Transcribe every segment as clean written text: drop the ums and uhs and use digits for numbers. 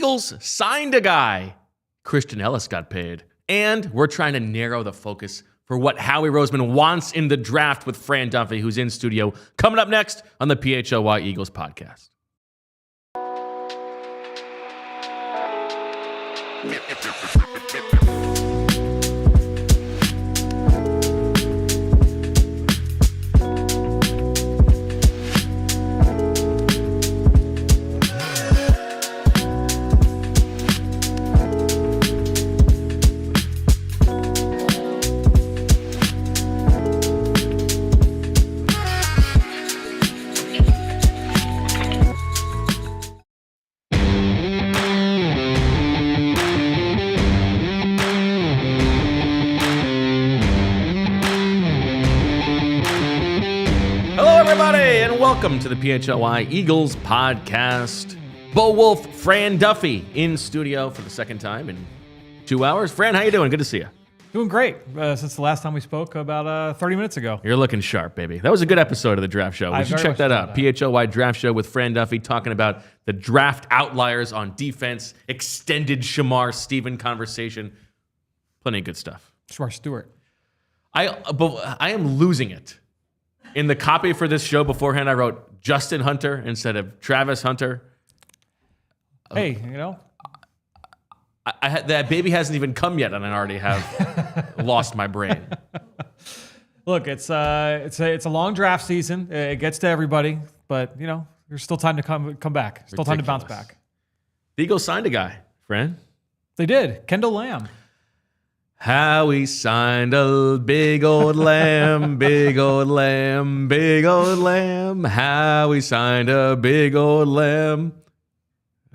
Eagles signed a guy. Christian Elliss got paid. And we're trying to narrow the focus for what Howie Roseman wants in the draft with Fran Duffy, who's in studio. Coming up next on the PHLY Eagles podcast. Welcome to the PHLY Eagles podcast. Bo Wulf, Fran Duffy in studio for the second time in 2 hours. Fran, how you doing? Good to see you. Doing great. Since the last time we spoke about 30 minutes ago. You're looking sharp, baby. That was a good episode of the draft show. We should check that out. PHLY draft show with Fran Duffy talking about the draft outliers on defense, extended Shamar Stephen conversation. Plenty of good stuff. Shamar Stewart. I am losing it. In the copy for this show beforehand, I wrote Justin Hunter instead of Travis Hunter. Hey, you know. That baby hasn't even come yet, and I already have lost my brain. Look, it's a long draft season. It gets to everybody, but, you know, there's still time to come back. Still time to bounce back. The Eagles signed a guy, Fran. They did. Kendall Lamm. Howie signed a big old lamb, big old lamb, big old lamb. Howie signed a big old lamb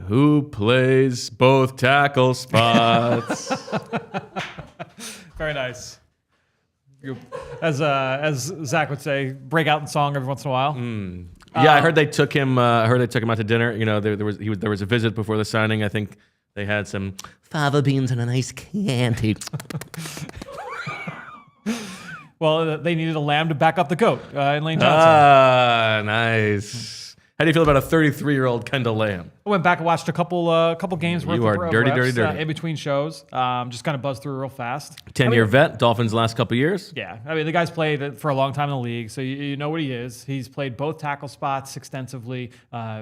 who plays both tackle spots. Very nice. As Zach would say, break out in song every once in a while. Yeah, I heard they took him. I heard they took him out to dinner. You know, there was a visit before the signing. I think they had some fava beans and a nice candy. Well, they needed a lamb to back up the goat in Lane Johnson. Ah, nice. How do you feel about a 33-year-old Kendall Lamm? I went back and watched a couple games worth You are dirty, reps, dirty. In between shows. Just kind of buzzed through real fast. 10-year vet, Dolphins last couple years. Yeah, I mean, the guy's played for a long time in the league, so you know what he is. He's played both tackle spots extensively,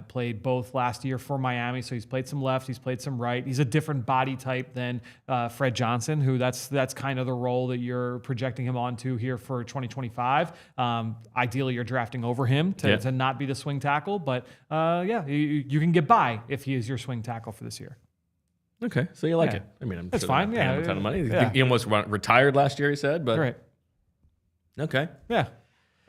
played both last year for Miami, so he's played some left, he's played some right. He's a different body type than Fred Johnson, who that's kind of the role that you're projecting him onto here for 2025. Ideally, you're drafting over him to not be the swing tackle, but you can get by if he is your swing tackle for this year. Okay, so you like it. I mean, that's fine. Yeah, a ton of money. He almost retired last year, he said, but right. Okay. Yeah.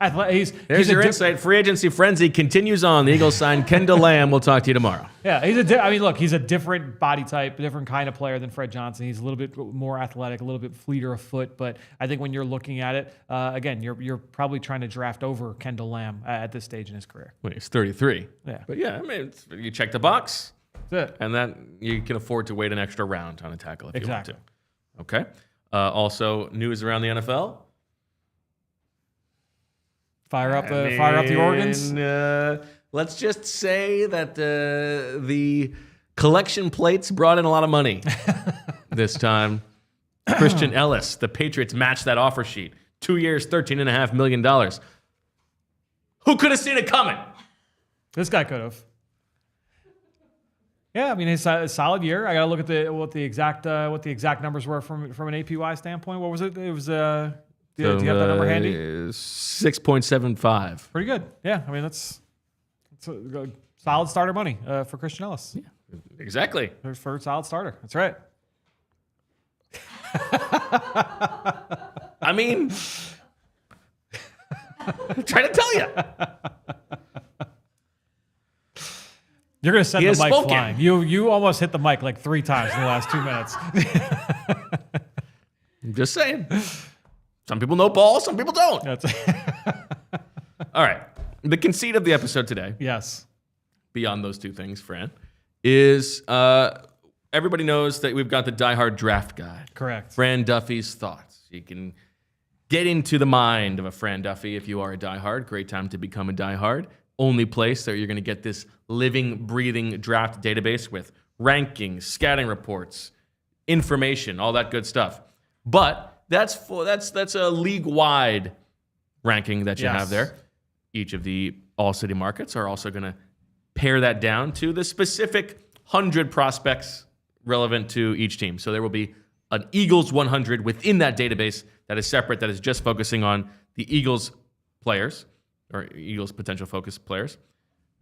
There's your insight. Free agency frenzy continues on. The Eagles signed Kendall Lamm. We'll talk to you tomorrow. Yeah, he's a different body type, a different kind of player than Fred Johnson. He's a little bit more athletic, a little bit fleeter of foot. But I think when you're looking at it, again, you're probably trying to draft over Kendall Lamm at this stage in his career. Wait, he's 33. Yeah. But yeah, I mean, you check the box. That's it. And that you can afford to wait an extra round on a tackle if you want to. Okay. Also, news around the NFL. Fire up the organs. Let's just say that the collection plates brought in a lot of money this time. Christian Elliss, the Patriots matched that offer sheet. 2 years, $13.5 million. Who could have seen it coming? This guy could have. Yeah, I mean, it's a solid year. I got to look at what the exact numbers were from an APY standpoint. What was it? It was. Do you have that number handy? 6.75. Pretty good. Yeah, I mean that's a solid starter money for Christian Elliss. Yeah, exactly. For a solid starter. That's right. I mean, I'm trying to tell you. You're going to send the mic flying. You almost hit the mic like 3 times in the last 2 minutes. I'm just saying. Some people know ball, some people don't. All right. The conceit of the episode today. Yes. Beyond those two things, Fran, is everybody knows that we've got the Die Hard draft guide. Correct. Fran Duffy's thoughts. You can get into the mind of a Fran Duffy if you are a Die Hard. Great time to become a Die Hard. Only place that you're going to get this living, breathing draft database with rankings, scouting reports, information, all that good stuff. But that's a league-wide ranking that you have there. Each of the All-City markets are also going to pare that down to the specific 100 prospects relevant to each team. So there will be an Eagles 100 within that database that is separate, that is just focusing on the Eagles players or Eagles potential focus players.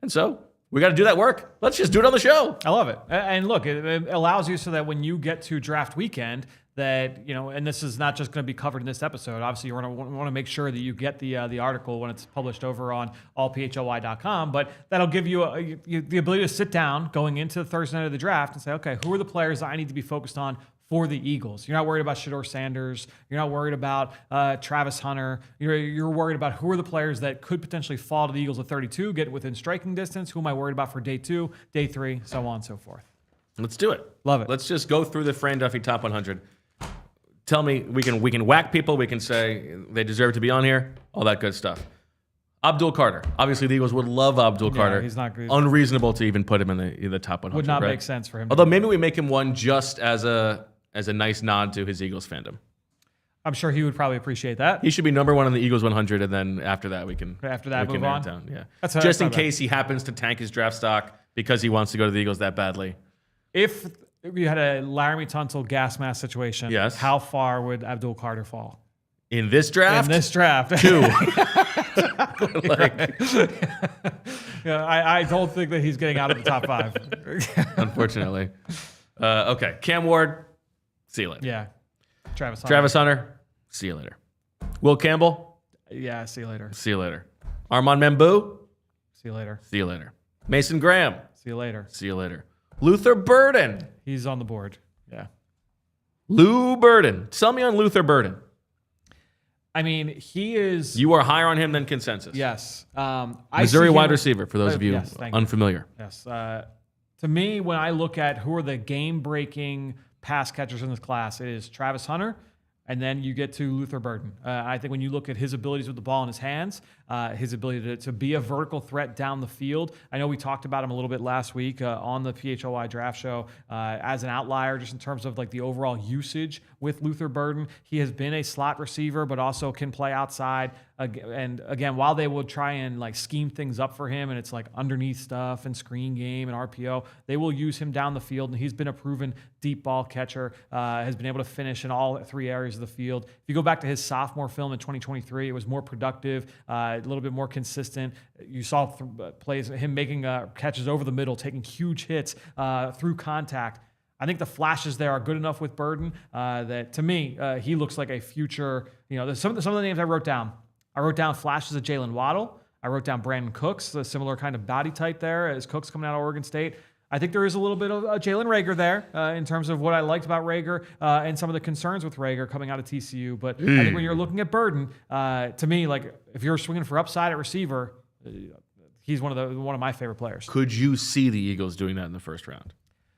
And so we got to do that work. Let's just do it on the show. I love it. And look, it allows you so that when you get to draft weekend, that, and this is not just going to be covered in this episode. Obviously, you want to make sure that you get the article when it's published over on allphly.com, but that'll give you the ability to sit down going into the Thursday night of the draft and say, okay, who are the players that I need to be focused on for the Eagles? You're not worried about Shedeur Sanders. You're not worried about Travis Hunter. You're worried about who are the players that could potentially fall to the Eagles at 32, get within striking distance. Who am I worried about for day 2, day 3, so on and so forth. Let's do it. Love it. Let's just go through the Fran Duffy top 100. Tell me, we can whack people. We can say they deserve to be on here. All that good stuff. Abdul Carter. Obviously, the Eagles would love Abdul Carter. He's not good. Unreasonable to even put him in the top 100. Would not right? make sense for him. Although maybe we make him one just as a nice nod to his Eagles fandom. I'm sure he would probably appreciate that. He should be number 1 on the Eagles 100, and then after that we can move on. Down. Yeah, that's just in case he happens to tank his draft stock because he wants to go to the Eagles that badly. If you had a Laramie Tunsil gas mask situation, yes, how far would Abdul Carter fall? In this draft? 2. I don't think that he's getting out of the top 5. Unfortunately. Okay, Cam Ward, see you later. Yeah. Travis Hunter, see you later. Will Campbell? Yeah, see you later. See you later. Armand Membou? See you later. See you later. Mason Graham? See you later. See you later. Luther Burden? He's on the board. Yeah. Lou Burden. Sell me on Luther Burden. I mean, he is... You are higher on him than consensus. Yes. Missouri wide receiver, for those of you yes, unfamiliar. Yes. To me, when I look at who are the game-breaking pass catchers in this class, it is Travis Hunter, and then you get to Luther Burden. I think when you look at his abilities with the ball in his hands, his ability to be a vertical threat down the field. I know we talked about him a little bit last week on the PHLY draft show as an outlier, just in terms of like the overall usage with Luther Burden. He has been a slot receiver, but also can play outside. And again, while they will try and like scheme things up for him, and it's like underneath stuff and screen game and RPO, they will use him down the field. And he's been a proven deep ball catcher, has been able to finish in all 3 areas of the field. If you go back to his sophomore film in 2023, it was more productive, a little bit more consistent. You saw plays, him making catches over the middle, taking huge hits through contact. I think the flashes there are good enough with Burden that, to me, he looks like a future. Some of the names I wrote down. I wrote down flashes of Jalen Waddle. I wrote down Brandon Cooks, a similar kind of body type there as Cooks coming out of Oregon State. I think there is a little bit of Jalen Reagor there in terms of what I liked about Reagor and some of the concerns with Reagor coming out of TCU. But I think when you're looking at Burden, to me, like if you're swinging for upside at receiver, he's one of my favorite players. Could you see the Eagles doing that in the first round?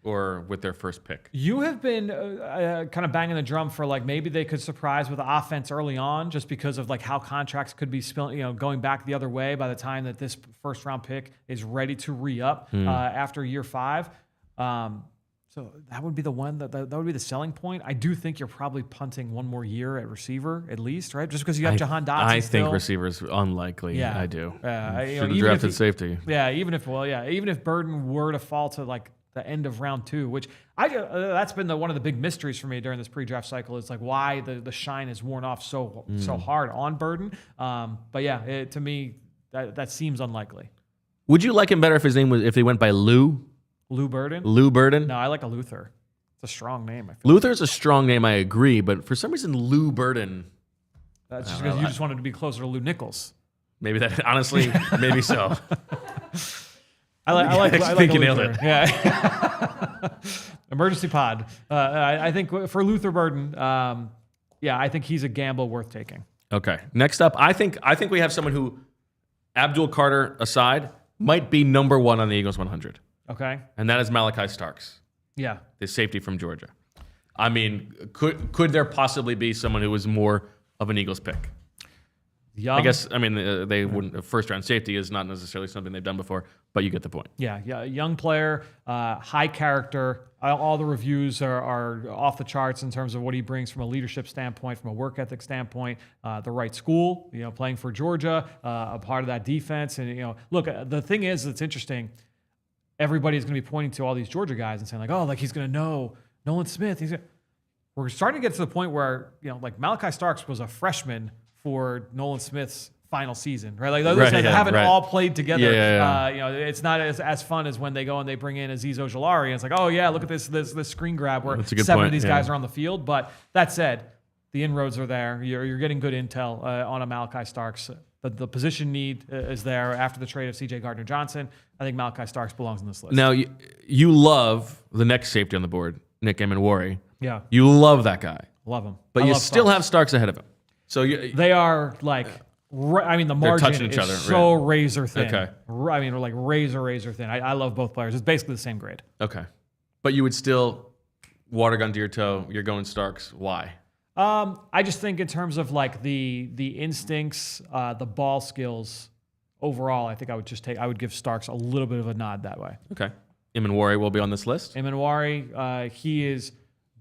Or with their first pick? You have been kind of banging the drum for like maybe they could surprise with the offense early on, just because of like how contracts could be going back the other way by the time that this first round pick is ready to re-up after year 5. So that would be the one that would be the selling point. I do think you're probably punting one more year at receiver at least, right? Just because you have Jahan Dotson. I think receiver's unlikely. Yeah, I do. Should have drafted safety. Yeah, even if Burden were to fall to like the end of round 2, which that's been one of the big mysteries for me during this pre-draft cycle, is like why the shine has worn off so hard on Burden. But yeah, to me that seems unlikely. Would you like him better if they went by Lou? Lou Burden? Lou Burden? No, I like a Luther. It's a strong name. Luther's a strong name, I agree, but for some reason Lou Burden. That's just because you just wanted to be closer to Lou Nichols. Maybe that, honestly, maybe so. I like you nailed it. Yeah. Emergency pod. I think for Luther Burden, I think he's a gamble worth taking. Okay. Next up, I think we have someone who, Abdul Carter aside, might be number 1 on the Eagles 100. Okay. And that is Malaki Starks. Yeah. The safety from Georgia. I mean, could there possibly be someone who was more of an Eagles pick? Young. I guess, they wouldn't. First round safety is not necessarily something they've done before, but you get the point. Yeah, young player, high character. All the reviews are off the charts in terms of what he brings from a leadership standpoint, from a work ethic standpoint. The right school, playing for Georgia, a part of that defense. And look, the thing is, it's interesting. Everybody's going to be pointing to all these Georgia guys and saying he's going to know Nolan Smith. We're starting to get to the point where Malaki Starks was a freshman for Nolan Smith's final season, right? Those guys haven't all played together. It's not as fun as when they go and they bring in Azeez Ojulari, and it's look at this screen grab where 7 of these guys are on the field. But that said, the inroads are there. You're getting good intel on a Malaki Starks. The position need is there after the trade of C.J. Gardner-Johnson. I think Malaki Starks belongs on this list. Now, you love the next safety on the board, Nick Emmanwori. Yeah. You love that guy. Love him. But you still have Starks ahead of him. So they are the margin is so razor thin. Okay. Razor thin. I love both players. It's basically the same grade. Okay. But you would still, water gun to your toe, you're going Starks. Why? I just think in terms of the instincts, the ball skills overall, I think I would give Starks a little bit of a nod that way. Okay. Emmanwori will be on this list. Emmanwori, he is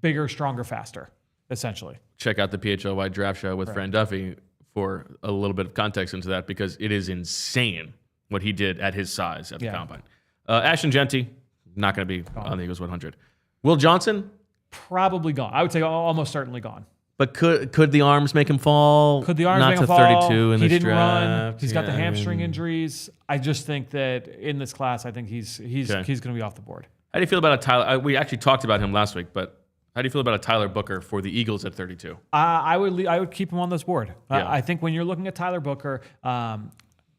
bigger, stronger, faster, essentially. Check out the PHLY draft show with Fran Duffy for a little bit of context into that, because it is insane what he did at his size at the combine. Ashton Genty, not going to be on the Eagles 100. Will Johnson? Probably gone. I would say almost certainly gone. But could the arms make him fall? Could the arms not make him to fall? 32 in he this didn't draft? run. He's got the hamstring injuries. I just think that in this class, I think he's going to be off the board. How do you feel about a Tyler? We actually talked about him last week, but how do you feel about a Tyler Booker for the Eagles at 32? I would keep him on this board. Yeah. I think when you're looking at Tyler Booker,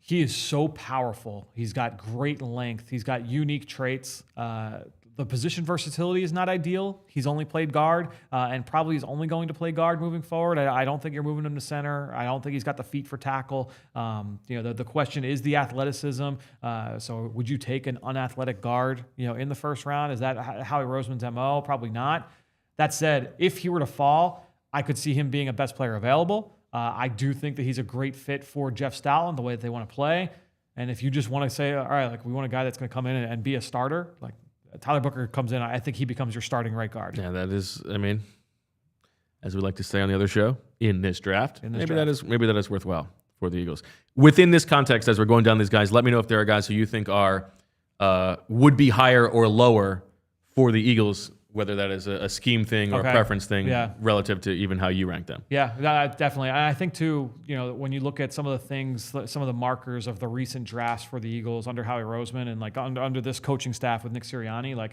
he is so powerful. He's got great length. He's got unique traits. The position versatility is not ideal. He's only played guard, and probably is only going to play guard moving forward. I don't think you're moving him to center. I don't think he's got the feet for tackle. The question is the athleticism. So would you take an unathletic guard, in the first round? Is that Howie Roseman's MO? Probably not. That said, if he were to fall, I could see him being a best player available. I do think that he's a great fit for Jeff Stoutland, the way that they want to play. And if you just want to say, all right, we want a guy that's going to come in and be a starter, Tyler Booker comes in, I think he becomes your starting right guard. Yeah, that is, as we like to say on the other show, in this draft. Maybe that is worthwhile for the Eagles. Within this context, as we're going down these guys, let me know if there are guys who you think are would be higher or lower for the Eagles, whether that is a scheme thing or a preference thing, relative to even how you rank them. Yeah, definitely. I think too, when you look at some of the things, some of the markers of the recent drafts for the Eagles under Howie Roseman and under this coaching staff with Nick Sirianni,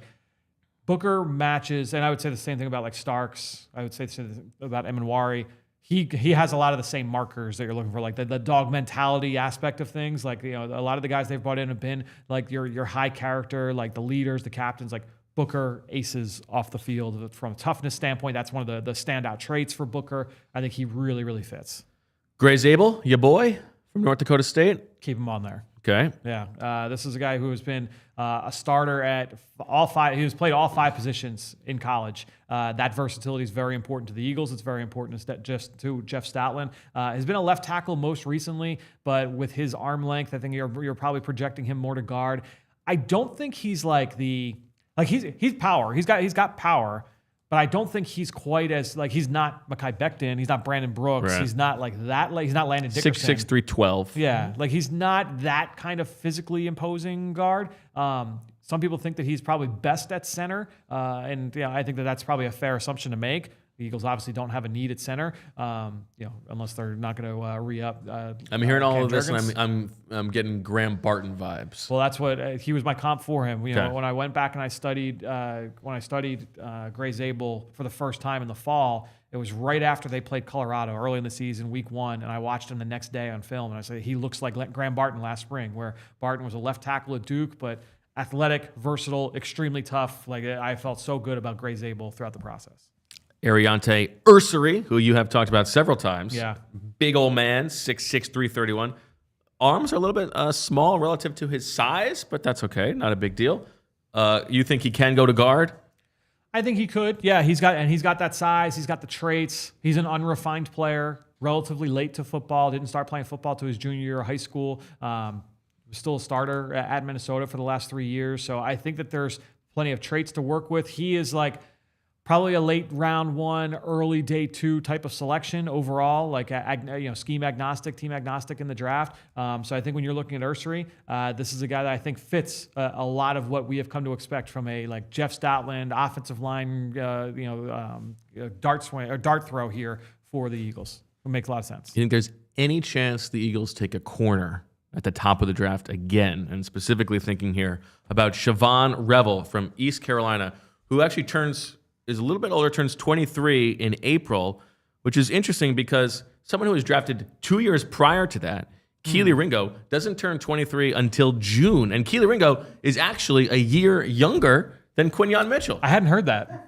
Booker matches, and I would say the same thing about Starks. I would say the same thing about Emmanwori. He has a lot of the same markers that you're looking for, the dog mentality aspect of things. A lot of the guys they've brought in have been your high character, the leaders, the captains, Booker aces off the field from a toughness standpoint. That's one of the standout traits for Booker. I think he really, really fits. Gray Zabel, your boy from North Dakota State. Keep him on there. Okay. Yeah. This is a guy who has been a starter at all 5. He has played all 5 positions in college. That versatility is very important to the Eagles. It's very important to Jeff Stoutland. Has been a left tackle most recently, but with his arm length, I think you're probably projecting him more to guard. I don't think he's he's power. He's got power, but I don't think he's quite as he's not Mekhi Becton. He's not Brandon Brooks. Right. He's not that. He's not Landon Dickerson. 6'6", 312. Yeah, he's not that kind of physically imposing guard. Some people think that he's probably best at center, and I think that's probably a fair assumption to make. The Eagles obviously don't have a need at center, unless they're not going to re-up. I'm hearing all Cam of this, Jurgens. and I'm getting Graham Barton vibes. Well, that's what he was my comp for him. When I went back and I studied Gray Zabel for the first time in the fall, it was right after they played Colorado early in the season, week 1, and I watched him the next day on film, and I said he looks like Graham Barton last spring, where Barton was a left tackle at Duke, but athletic, versatile, extremely tough. I felt so good about Gray Zabel throughout the process. Aireontae Ersery, who you have talked about several times. Yeah. Big old man, 6'6", 331. Arms are a little bit small relative to his size, but that's okay. Not a big deal. You think he can go to guard? I think he could. Yeah, he's got that size. He's got the traits. He's an unrefined player. relatively late to football. Didn't start playing football to his junior year of high school. Was still a starter at Minnesota for the last 3 years. So I think that there's plenty of traits to work with. He is like probably a late round 1, early day 2 type of selection overall, like scheme agnostic, team agnostic in the draft. So I think when you're looking at Ersery, this is a guy that I think fits a lot of what we have come to expect from a like Jeff Stoutland offensive line, dart swing or dart throw here for the Eagles. It makes a lot of sense. You think there's any chance the Eagles take a corner at the top of the draft again? And specifically thinking here about Siobhan Revel from East Carolina, who actually is a little bit older, turns 23 in April, which is interesting because someone who was drafted 2 years prior to that, Kelee Ringo, doesn't turn 23 until June. And Kelee Ringo is actually a year younger than Quinyon Mitchell. I hadn't heard that.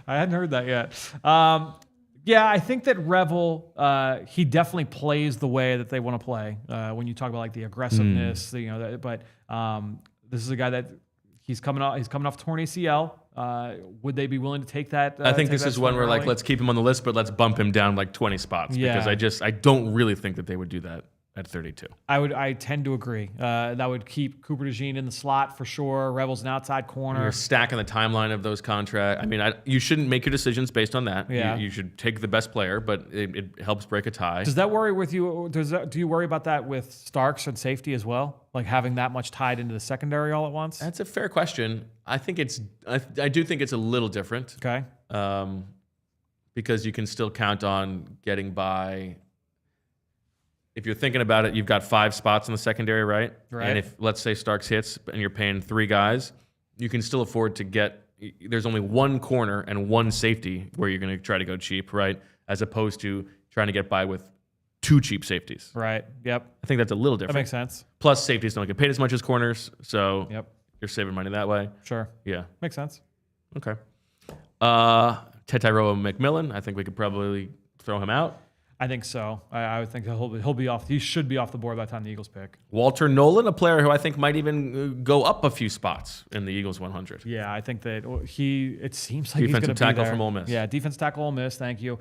I hadn't heard that yet. Yeah, I think that Revel, he definitely plays the way that they want to play. When you talk about like the aggressiveness, but this is a guy that he's coming off torn ACL. Would they be willing to take that? I think this is one where like let's keep him on the list, but let's bump him down like 20 spots because I don't really think that they would do that at 32. I tend to agree. That would keep Cooper DeJean in the slot for sure. Revel's an outside corner. You're stacking the timeline of those contracts. I mean, you shouldn't make your decisions based on that. Yeah. You should take the best player, but it helps break a tie. Does that worry with you? Do you worry about that with Starks and safety as well? Like having that much tied into the secondary all at once? That's a fair question. I do think it's a little different. Okay. Because you can still count on getting by. If you're thinking about it, you've got 5 spots in the secondary, right? Right. And if, let's say, Starks hits and you're paying 3 guys, you can still afford to get – there's only 1 corner and 1 safety where you're going to try to go cheap, right? As opposed to trying to get by with 2 cheap safeties. Right. Yep. I think that's a little different. That makes sense. Plus, safeties don't get paid as much as corners, so you're saving money that way. Sure. Yeah. Makes sense. Okay. Tetairoa McMillan, I think we could probably throw him out. I think so. I would think he'll be off. He should be off the board by the time the Eagles pick. Walter Nolen, a player who I think might even go up a few spots in the Eagles 100. Yeah, I think that it seems like he's going to be defensive tackle from Ole Miss. Yeah, defensive tackle Ole Miss. Thank you.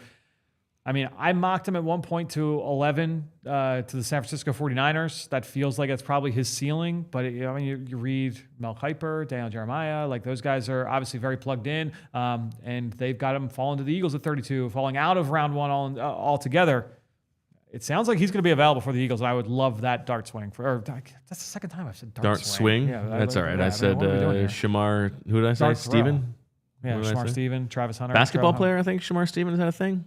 I mean, I mocked him at one point to 11 to the San Francisco 49ers. That feels like it's probably his ceiling. But you read Mel Kiper, Daniel Jeremiah, like those guys are obviously very plugged in, and they've got him falling to the Eagles at 32, falling out of round 1 altogether. It sounds like he's going to be available for the Eagles. And I would love that dart swing. That's the second time I've said dart swing. Yeah, that's all right. I said Shamar. Who did I say? Steven. Yeah, Shamar Steven, Travis Hunter. Basketball player. I think Shamar Steven, is that a thing?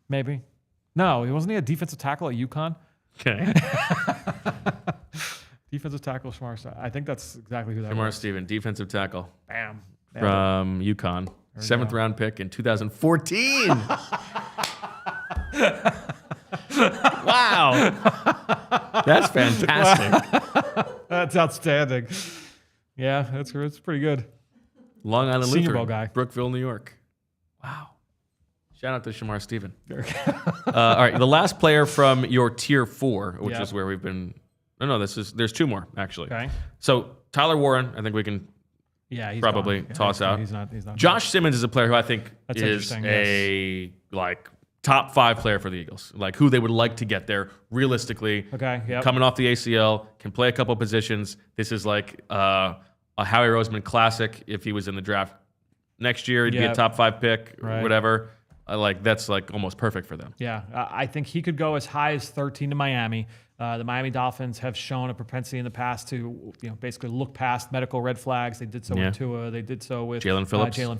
Maybe. No, wasn't he a defensive tackle at UConn? Okay. Defensive tackle, Shamar. I think that's exactly who that Shamar was. Steven, defensive tackle. Bam. From UConn. 7th round pick in 2014. Wow. That's fantastic. That's outstanding. Yeah, that's pretty good. Long Island Senior Lutheran, Bowl guy. Brookville, New York. Wow. Shout out to Shamar Steven. All right, the last player from your tier 4, which is where we've been. No, there's 2 more actually. Okay. So Tyler Warren, I think we can he's probably toss out. He's not. Josh Simmons is a player who I think is interesting, top 5 player for the Eagles, like who they would like to get there realistically. Okay. Yep. Coming off the ACL, can play a couple positions. This is like a Howie Roseman classic. If he was in the draft next year, he'd be a top 5 pick, whatever. That's like almost perfect for them. Yeah, I think he could go as high as 13 to Miami. The Miami Dolphins have shown a propensity in the past to, basically look past medical red flags. They did so with Tua. They did so with Jalin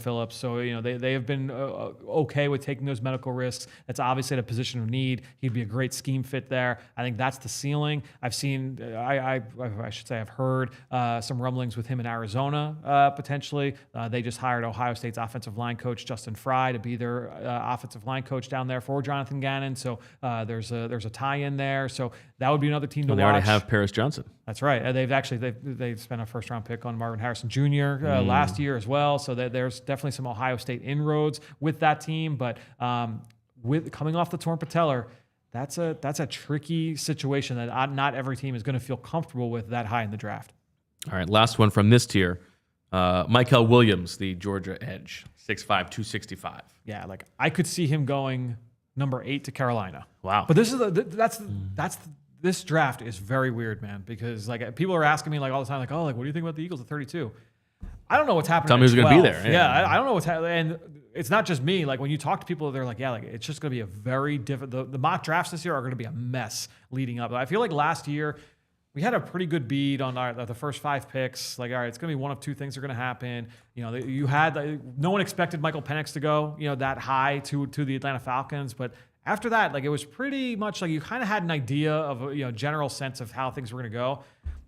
Phillips. So, they have been okay with taking those medical risks. That's obviously at a position of need. He'd be a great scheme fit there. I think that's the ceiling. I've seen, I've heard some rumblings with him in Arizona, potentially. They just hired Ohio State's offensive line coach, Justin Fry, to be their offensive line coach down there for Jonathan Gannon. So there's a tie-in there. So that would be another team to watch. They already have Pearce Johnson. That's right. They've spent a 1st round pick on Marvin Harrison Jr. Last year as well. So there's definitely some Ohio State inroads with that team. But with coming off the torn patellar, that's a tricky situation that not every team is going to feel comfortable with that high in the draft. All right, last one from this tier. Michael Williams, the Georgia edge, 6'5", 265. Yeah, like I could see him going number 8 to Carolina. Wow. But this draft is very weird, man, because like people are asking me like all the time, like, oh, like what do you think about the Eagles at 32? I don't know what's happening. Tell me who's going to be there. Yeah, I don't know what's happening. And it's not just me. Like when you talk to people, they're like, yeah, like it's just going to be a very different. The mock drafts this year are going to be a mess leading up. I feel like last year we had a pretty good bead on the first 5 picks. Like, all right, it's going to be one of 2 things are going to happen. You know, you had no one expected Michael Penix to go, you know, that high to the Atlanta Falcons, but after that, like it was pretty much like you kind of had an idea of general sense of how things were going to go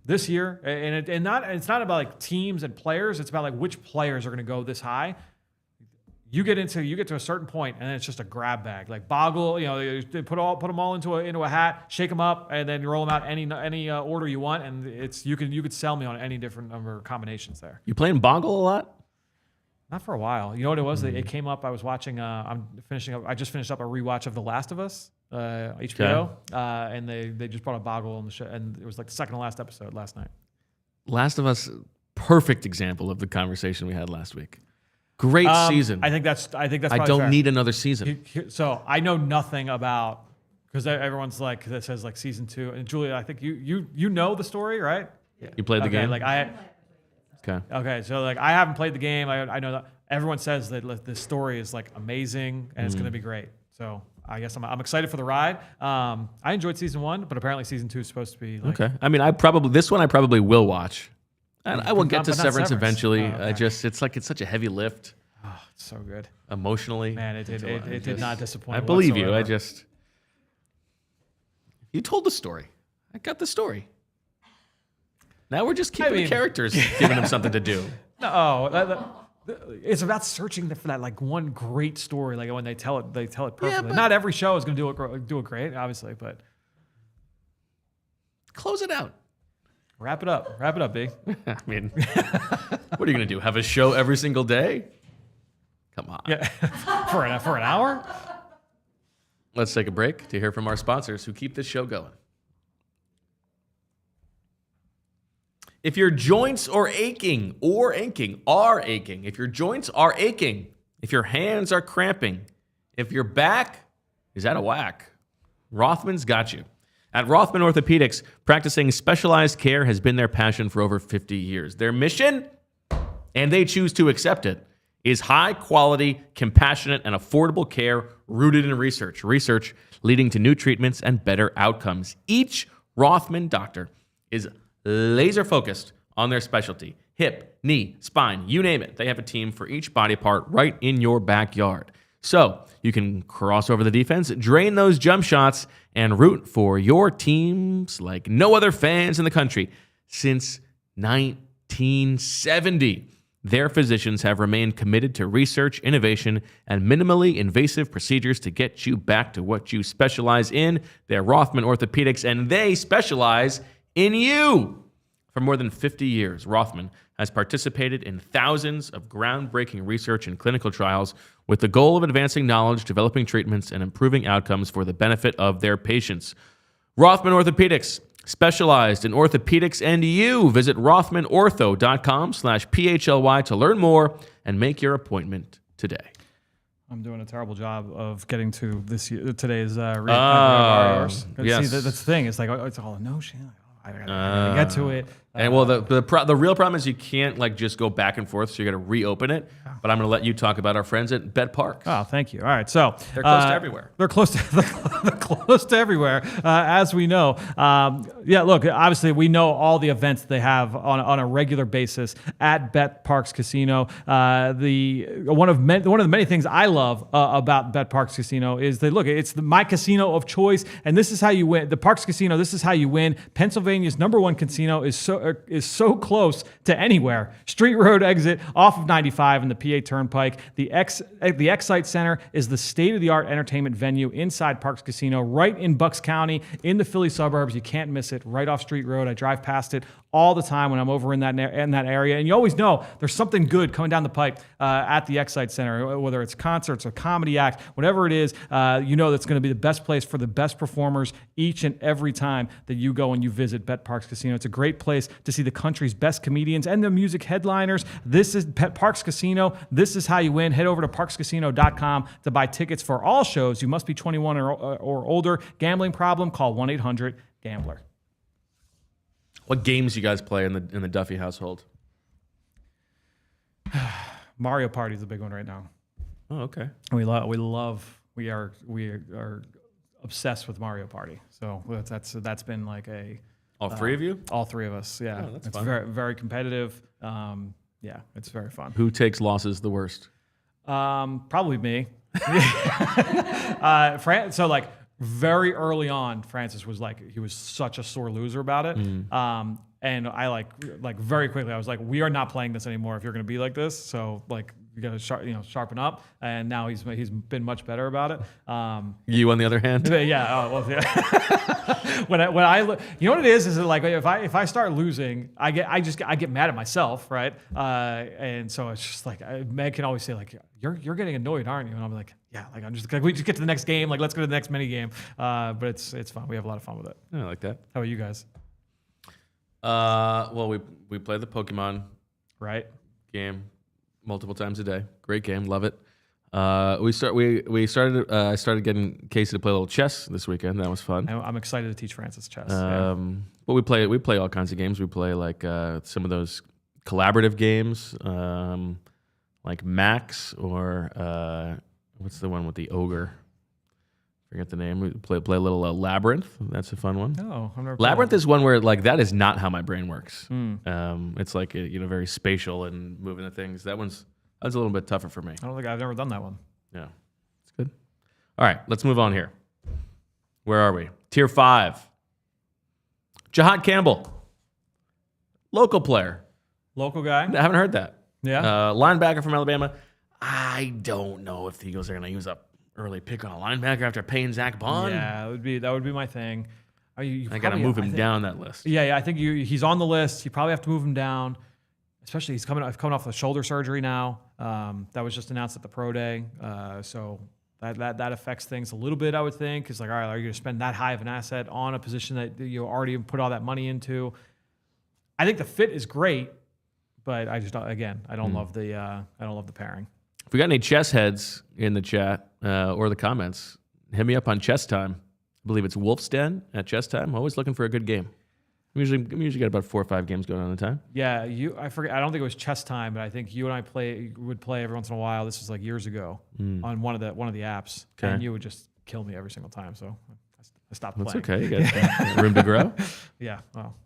this year. And it's not about like teams and players. It's about like which players are going to go this high. You get to a certain point, and then it's just a grab bag. Like Boggle, they put them all into a hat, shake them up, and then you roll them out any order you want, and you could sell me on any different number of combinations there. You playing Boggle a lot? Not for a while. You know what it was? It came up. I was watching. I just finished up a rewatch of The Last of Us, HBO, and they just brought a Boggle on the show, and it was like the second to last episode last night. Last of Us, perfect example of the conversation we had last week. Great season. I think that's. I don't fair. need another season. So I know nothing about because everyone's like that says like season 2. And Julia, I think you know the story, right? Yeah. You played the game. Like Okay, so like I haven't played the game. I know that everyone says that this story is like amazing and it's going to be great. So I guess I'm excited for the ride. I enjoyed season 1, but apparently season 2 is supposed to be like, okay. I mean, I probably will watch. And I will get to Severance eventually. Oh, okay. It's such a heavy lift. Oh, it's so good. Emotionally. Man, it did not disappoint. I believe whatsoever. you. You told the story. I got the story. Now we're just keeping the characters, giving them something to do. No, it's about searching for that like one great story. Like when they tell it perfectly. Yeah, not every show is going to do it great, obviously, but close it out. Wrap it up, B. I mean, what are you going to do? Have a show every single day? Come on. Yeah, for an hour. Let's take a break to hear from our sponsors who keep this show going. If your joints are aching, if your joints are aching, if your hands are cramping, if your back is out of whack, Rothman's got you. At Rothman Orthopedics, practicing specialized care has been their passion for over 50 years. Their mission, and they choose to accept it, is high quality, compassionate, and affordable care rooted in research. Research leading to new treatments and better outcomes. Each Rothman doctor is laser focused on their specialty. Hip, knee, spine, you name it. They have a team for each body part right in your backyard. So you can cross over the defense, drain those jump shots, and root for your teams like no other fans in the country. Since 1970, their physicians have remained committed to research, innovation, and minimally invasive procedures to get you back to what you specialize in. They're Rothman Orthopedics, and they specialize in you. For more than 50 years, Rothman has participated in thousands of groundbreaking research and clinical trials with the goal of advancing knowledge, developing treatments, and improving outcomes for the benefit of their patients. Rothman Orthopedics, specialized in orthopedics and you. Visit rothmanortho.com/PHLY to learn more and make your appointment today. I'm doing a terrible job of getting to today's hours. Yes. See, that's the thing. It's like it's all a notion. I gotta get to it. And well, the real problem is you can't like just go back and forth, so you got to reopen it. But I'm going to let you talk about our friends at Bet Parks. Oh, thank you. All right, so they're close to everywhere. They're close to everywhere, as we know. Yeah, look, obviously we know all the events they have on a regular basis at Bet Parks Casino. One of the many things I love about Bet Parks Casino is that it's my casino of choice, and this is how you win. The Parks Casino, this is how you win. Pennsylvania's #1 casino is so close to anywhere. Street Road exit off of 95 and the PA Turnpike. The Excite Center is the state-of-the-art entertainment venue inside Parks Casino, right in Bucks County, in the Philly suburbs. You can't miss it. Right off Street Road. I drive past it all the time when I'm over in that area. And you always know there's something good coming down the pipe at the Excite Center, whether it's concerts or comedy acts, whatever it is, you know that's going to be the best place for the best performers each and every time that you go and you visit Bet Parks Casino. It's a great place to see the country's best comedians and the music headliners. This is Bet Parks Casino. This is how you win. Head over to parkscasino.com to buy tickets for all shows. You must be 21 or older. Gambling problem? Call 1-800-GAMBLER. What games you guys play in the Duffy household? Mario Party is a big one right now. Oh, okay. We are obsessed with Mario Party. So that's been like a all three of you? All three of us. Yeah, oh, that's it's fun. very very competitive. Yeah, it's very fun. Who takes losses the worst? Probably me. Fran. So like very early on, Francis was like he was such a sore loser about it. And I like very quickly I was like, we are not playing this anymore if you're going to be like this. So like you got to sharpen up. And now he's been much better about it. You on the other hand? Yeah. Oh, well, yeah. when I you know what it is like if I start losing, I get mad at myself, right? And so it's just like Meg can always say like you're getting annoyed, aren't you? And I'm like, yeah, like I'm just like we just get to the next game, like let's go to the next mini game. But it's fun. We have a lot of fun with it. I like that. How about you guys? Well, we play the Pokemon game multiple times a day. Great game, love it. I started getting Casey to play a little chess this weekend. That was fun. I'm excited to teach Francis chess. But we play all kinds of games. We play like some of those collaborative games, like Max or what's the one with the ogre? Forget the name. We play a little Labyrinth. That's a fun one. Oh, I've never Labyrinth is one where like that is not how my brain works. It's like very spatial and moving the things. That's a little bit tougher for me. I don't think I've never done that one. Yeah, it's good. All right, let's move on here. Where are we? Tier 5. Jahad Campbell, local player. Local guy. I haven't heard that. Yeah. Linebacker from Alabama. I don't know if the Eagles are going to use up early pick on a linebacker after paying Zach Bond. Yeah, that would be my thing. I got to move him down that list. Yeah, I think he's on the list. You probably have to move him down, especially he's coming off the shoulder surgery now. That was just announced at the pro day, so that affects things a little bit. I would think it's like, all right, are you going to spend that high of an asset on a position that you already put all that money into? I think the fit is great, but I just I don't love the pairing. If we got any chess heads in the chat or the comments, hit me up on Chess Time. I believe it's Wulf's Den at Chess Time. Always looking for a good game. We usually got about 4 or 5 games going on at a time. Yeah, I forget. I don't think it was Chess Time, but I think you and I would play every once in a while. This was like years ago on one of the apps, and you would just kill me every single time. So I stopped playing. That's okay. You got room to grow. Yeah, well,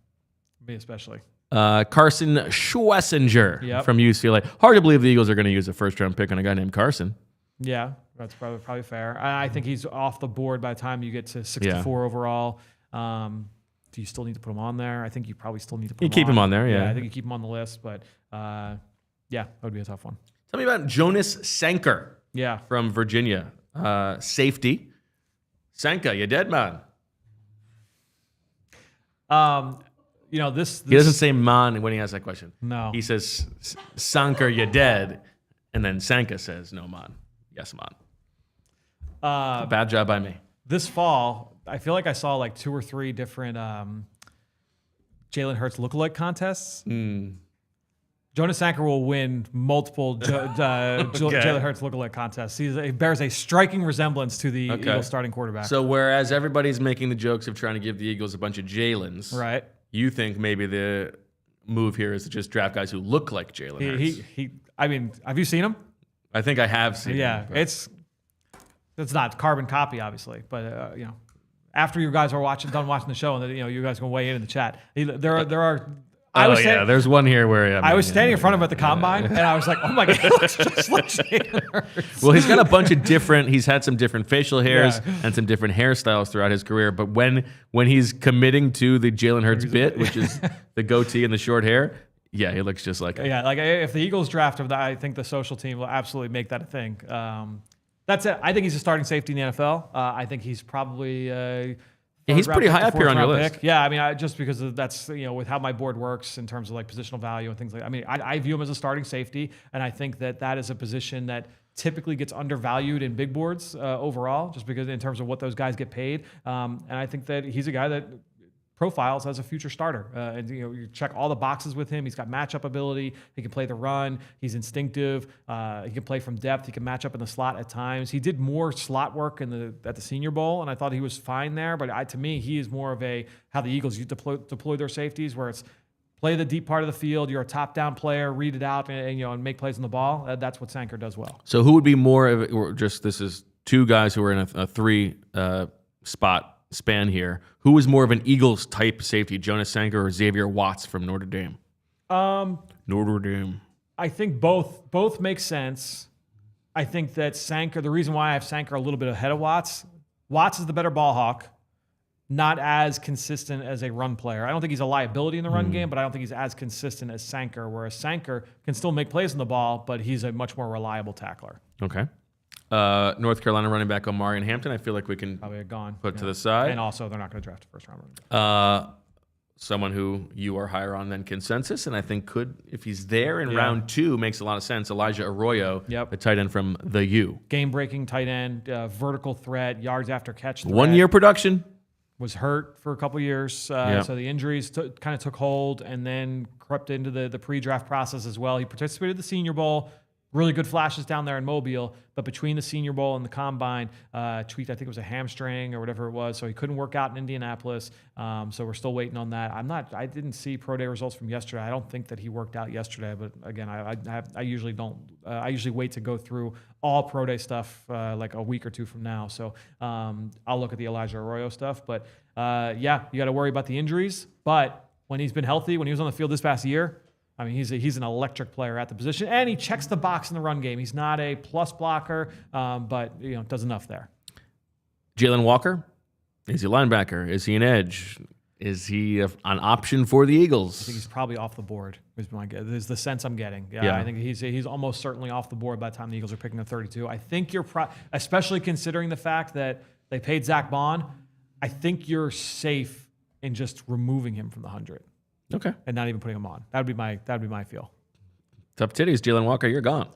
me especially. Carson Schwessinger from UCLA. Hard to believe the Eagles are going to use a first-round pick on a guy named Carson. Yeah, that's probably fair. I think he's off the board by the time you get to 64 overall. Do you still need to put him on there? I think you probably still need to put him on. You keep him on there, yeah. I think you keep him on the list, but yeah, that would be a tough one. Tell me about Jonas Sanker from Virginia. Safety. Sanker, you dead, man? This... He doesn't say man when he asks that question. No. He says, Sanker, you dead. And then Sanka says, no, man. Yes, man. Bad job by me. This fall, I feel like I saw like 2 or 3 different Jalen Hurts lookalike contests. Jonas Sanker will win multiple Jalen Hurts lookalike contests. He bears a striking resemblance to the Eagles starting quarterback. So whereas everybody's making the jokes of trying to give the Eagles a bunch of Jalins, right? You think maybe the move here is to just draft guys who look like Jalen Hurts. I mean, have you seen him? I think I have seen him. Yeah, it's not carbon copy, obviously, but after you guys are done watching the show, and then you guys can weigh in the chat. There are. There's one here where I was standing in front of him at the combine, and I was like, "Oh my god, it looks just like Jalen Hurts." Well, he's got a bunch of different. He's had some different facial hairs and some different hairstyles throughout his career. But when he's committing to the Jalen Hurts bit, which is the goatee and the short hair, yeah, he looks just like him. Yeah, like if the Eagles draft him, I think the social team will absolutely make that a thing. That's it. I think he's a starting safety in the NFL. I think he's probably Yeah, he's pretty high up here on your list. Yeah, I mean, just because that's with how my board works in terms of like positional value and things like. I mean, I view him as a starting safety, and I think that is a position that typically gets undervalued in big boards overall, just because in terms of what those guys get paid. And I think that he's a guy that profiles as a future starter. And you check all the boxes with him. He's got matchup ability. He can play the run. He's instinctive. He can play from depth. He can match up in the slot at times. He did more slot work at the Senior Bowl, and I thought he was fine there. But to me, he is more of how the Eagles deploy their safeties, where it's play the deep part of the field. You're a top-down player. Read it out and make plays on the ball. That's what Sanker does well. So who would be more of it, or just this is two guys who are in a three spot span here. Who is more of an Eagles type safety, Jonas Sanker or Xavier Watts from Notre Dame? Notre Dame. I think both make sense. I think that Sanker, the reason why I have Sanker a little bit ahead of Watts is the better ball hawk, not as consistent as a run player. I don't think he's a liability in the run game, but I don't think he's as consistent as Sanker, whereas Sanker can still make plays on the ball, but he's a much more reliable tackler. Okay. North Carolina running back Omarion Hampton, I feel like we can probably gone put to the side. And also, they're not going to draft a first round running back. Someone who you are higher on than consensus, and I think could, if he's there in round 2, makes a lot of sense. Elijah Arroyo, the tight end from the U. Game-breaking tight end, vertical threat, yards after catch threat. 1 year production. Was hurt for a couple years, so the injuries kind of took hold and then crept into the pre-draft process as well. He participated in the Senior Bowl. Really good flashes down there in Mobile, but between the Senior Bowl and the Combine, tweaked, I think it was a hamstring or whatever it was, so he couldn't work out in Indianapolis. So we're still waiting on that. I didn't see pro day results from yesterday. I don't think that he worked out yesterday, but again, I usually don't. I usually wait to go through all pro day stuff like a week or two from now. So I'll look at the Elijah Arroyo stuff, but you got to worry about the injuries. But when he's been healthy, when he was on the field this past year, I mean, he's an electric player at the position, and he checks the box in the run game. He's not a plus blocker, but does enough there. Jalen Walker, is he a linebacker? Is he an edge? Is he an option for the Eagles? I think he's probably off the board. Is the sense I'm getting. Yeah, I think he's almost certainly off the board by the time the Eagles are picking the 32. I think especially considering the fact that they paid Zach Bond, I think you're safe in just removing him from the 100. Okay. And not even putting him on. That'd be my feel. Tough titties, Jalen Walker, you're gone.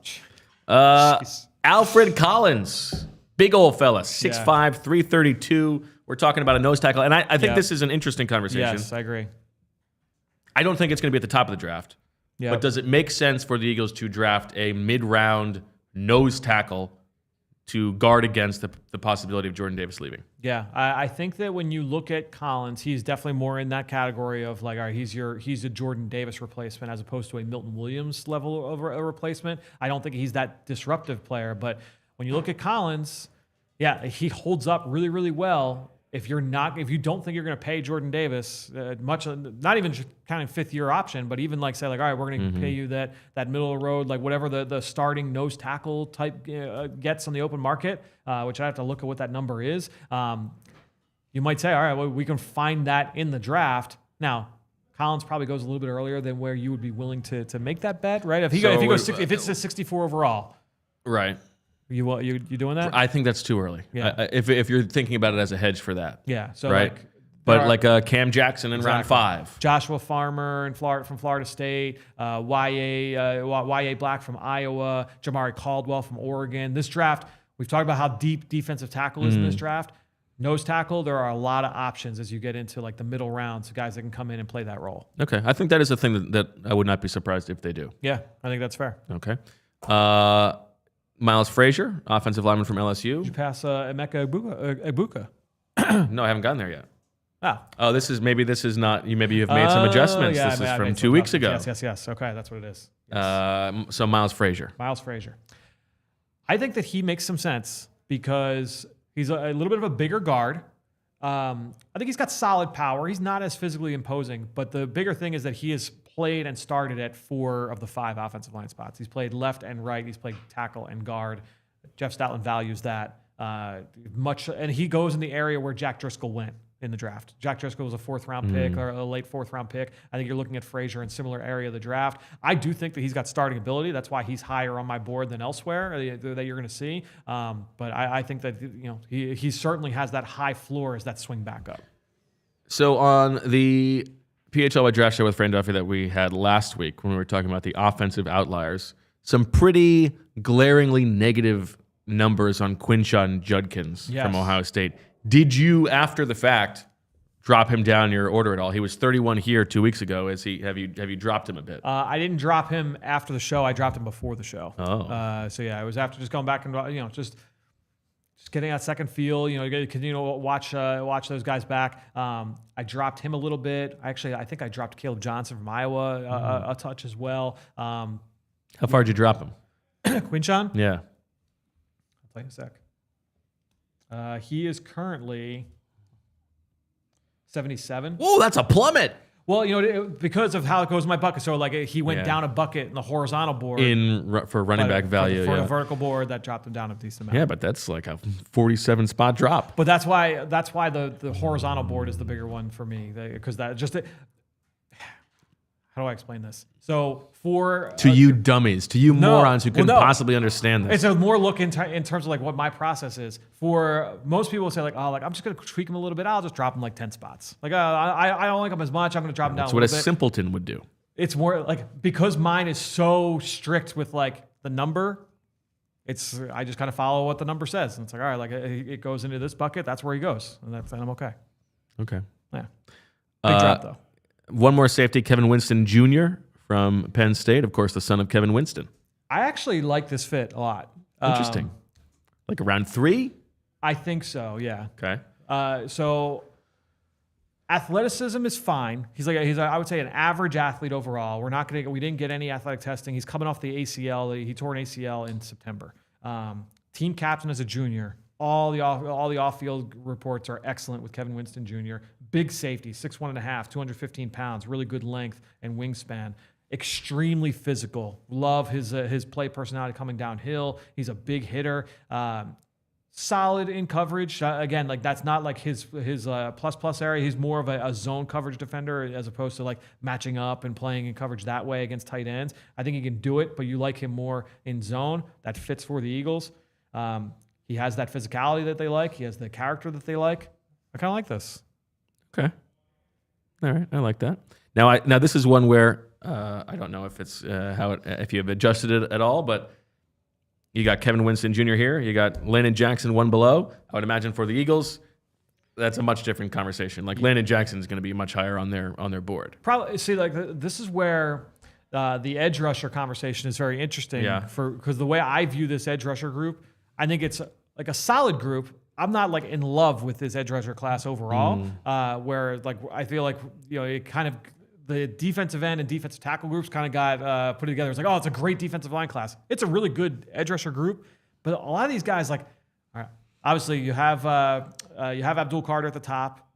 Alfred Collins, big old fella, 6'5", 332. We're talking about a nose tackle, and I think this is an interesting conversation. Yes, I agree. I don't think it's going to be at the top of the draft. Yeah. But does it make sense for the Eagles to draft a mid-round nose tackle to guard against the possibility of Jordan Davis leaving? Yeah, I think that when you look at Collins, he's definitely more in that category of like, all right, he's a Jordan Davis replacement as opposed to a Milton Williams level of a replacement. I don't think he's that disruptive player, but when you look at Collins, he holds up really, really well. If you don't think you're going to pay Jordan Davis much, not even kind of fifth-year option, but even like say like, all right, we're going to pay you that middle of the road, like whatever the starting nose tackle type gets on the open market, which I have to look at what that number is. You might say, all right, well, we can find that in the draft. Now, Collins probably goes a little bit earlier than where you would be willing to make that bet, right? If it's a 64 overall, right? You doing that? I think that's too early. Yeah. If you're thinking about it as a hedge for that. Yeah. So right. Like Cam Jackson in round 5. Joshua Farmer from Florida State. Y.A. Black from Iowa. Jamari Caldwell from Oregon. This draft, we've talked about how deep defensive tackle is in this draft. Nose tackle, there are a lot of options as you get into like the middle rounds, guys that can come in and play that role. Okay. I think that is a thing that I would not be surprised if they do. Yeah, I think that's fair. Okay. Miles Frazier, offensive lineman from LSU. Did you pass Emeka Egbuka? No, I haven't gotten there yet. Oh, this is not. Maybe you've made some adjustments. This is from 2 weeks ago. Yes. Okay, that's what it is. Yes. So Miles Frazier. I think that he makes some sense because he's a little bit of a bigger guard. I think he's got solid power. He's not as physically imposing, but the bigger thing is that he has played and started at 4 of the 5 offensive line spots. He's played left and right. He's played tackle and guard. Jeff Stoutland values that much, and he goes in the area where Jack Driscoll went in the draft. Jack Driscoll was a 4th-round pick or a late 4th-round pick. I think you're looking at Frazier in similar area of the draft. I do think that he's got starting ability. That's why he's higher on my board than elsewhere that you're going to see. But I think that he certainly has that high floor as that swing back up. So on the PHLY draft show with Fran Duffy that we had last week when we were talking about the offensive outliers, some pretty glaringly negative numbers on Quinyon Judkins from Ohio State. Did you, after the fact, drop him down your order at all? He was 31 here 2 weeks ago. Have you dropped him a bit? I didn't drop him after the show. I dropped him before the show. Oh. So yeah, it was after just going back and just getting that second feel. You continue to watch those guys back. I dropped him a little bit. I think I dropped Caleb Johnson from Iowa a touch as well. How far did you drop him? Quinyon? Yeah. I'll tell you in a sec. He is currently 77. Oh, that's a plummet. Well, because of how it goes in my bucket. So, he went down a bucket in the horizontal board. For running back value. For the vertical board, that dropped him down a decent amount. Yeah, but that's like a 47 spot drop. But that's why the horizontal board is the bigger one for me. Because that just... How do I explain this? So to you dummies, to you morons who couldn't possibly understand this. It's a more look in terms of what my process is. For most people say I'm just going to tweak him a little bit. I'll just drop him 10 spots. I don't like him as much. I'm going to drop him down a little bit. That's what a simpleton would do. It's more because mine is so strict with the number. I just kind of follow what the number says. And it's all right, it goes into this bucket. That's where he goes. And I'm okay. Okay. Yeah. Big drop though. One more safety, Kevin Winston Jr. from Penn State, of course, the son of Kevin Winston. I actually like this fit a lot. Interesting. Around 3? I think so, yeah. Okay. So athleticism is fine. He's I would say an average athlete overall. We didn't get any athletic testing. He's coming off the ACL. He tore an ACL in September. Team captain as a junior. All the off-field reports are excellent with Kevin Winston Jr. Big safety, 6'1.5", 215 pounds, really good length and wingspan. Extremely physical. Love his play personality coming downhill. He's a big hitter. Solid in coverage. Again, that's not his plus area. He's more of a zone coverage defender as opposed to matching up and playing in coverage that way against tight ends. I think he can do it, but you like him more in zone. That fits for the Eagles. He has that physicality that they like. He has the character that they like. I kind of like this. Okay. All right. I like that. Now this is one where I don't know if it's if you have adjusted it at all, but you got Kevin Winston Jr. here. You got Landon Jackson one below. I would imagine for the Eagles, that's a much different conversation. Landon Jackson is going to be much higher on their board. Probably. See, this is where the edge rusher conversation is very interesting. Yeah. Because the way I view this edge rusher group, I think it's a solid group. I'm not in love with this edge rusher class overall. Where I feel it kind of the defensive end and defensive tackle groups kind of got put together. It's it's a great defensive line class. It's a really good edge rusher group, but a lot of these guys all right, obviously you have Abdul Carter at the top.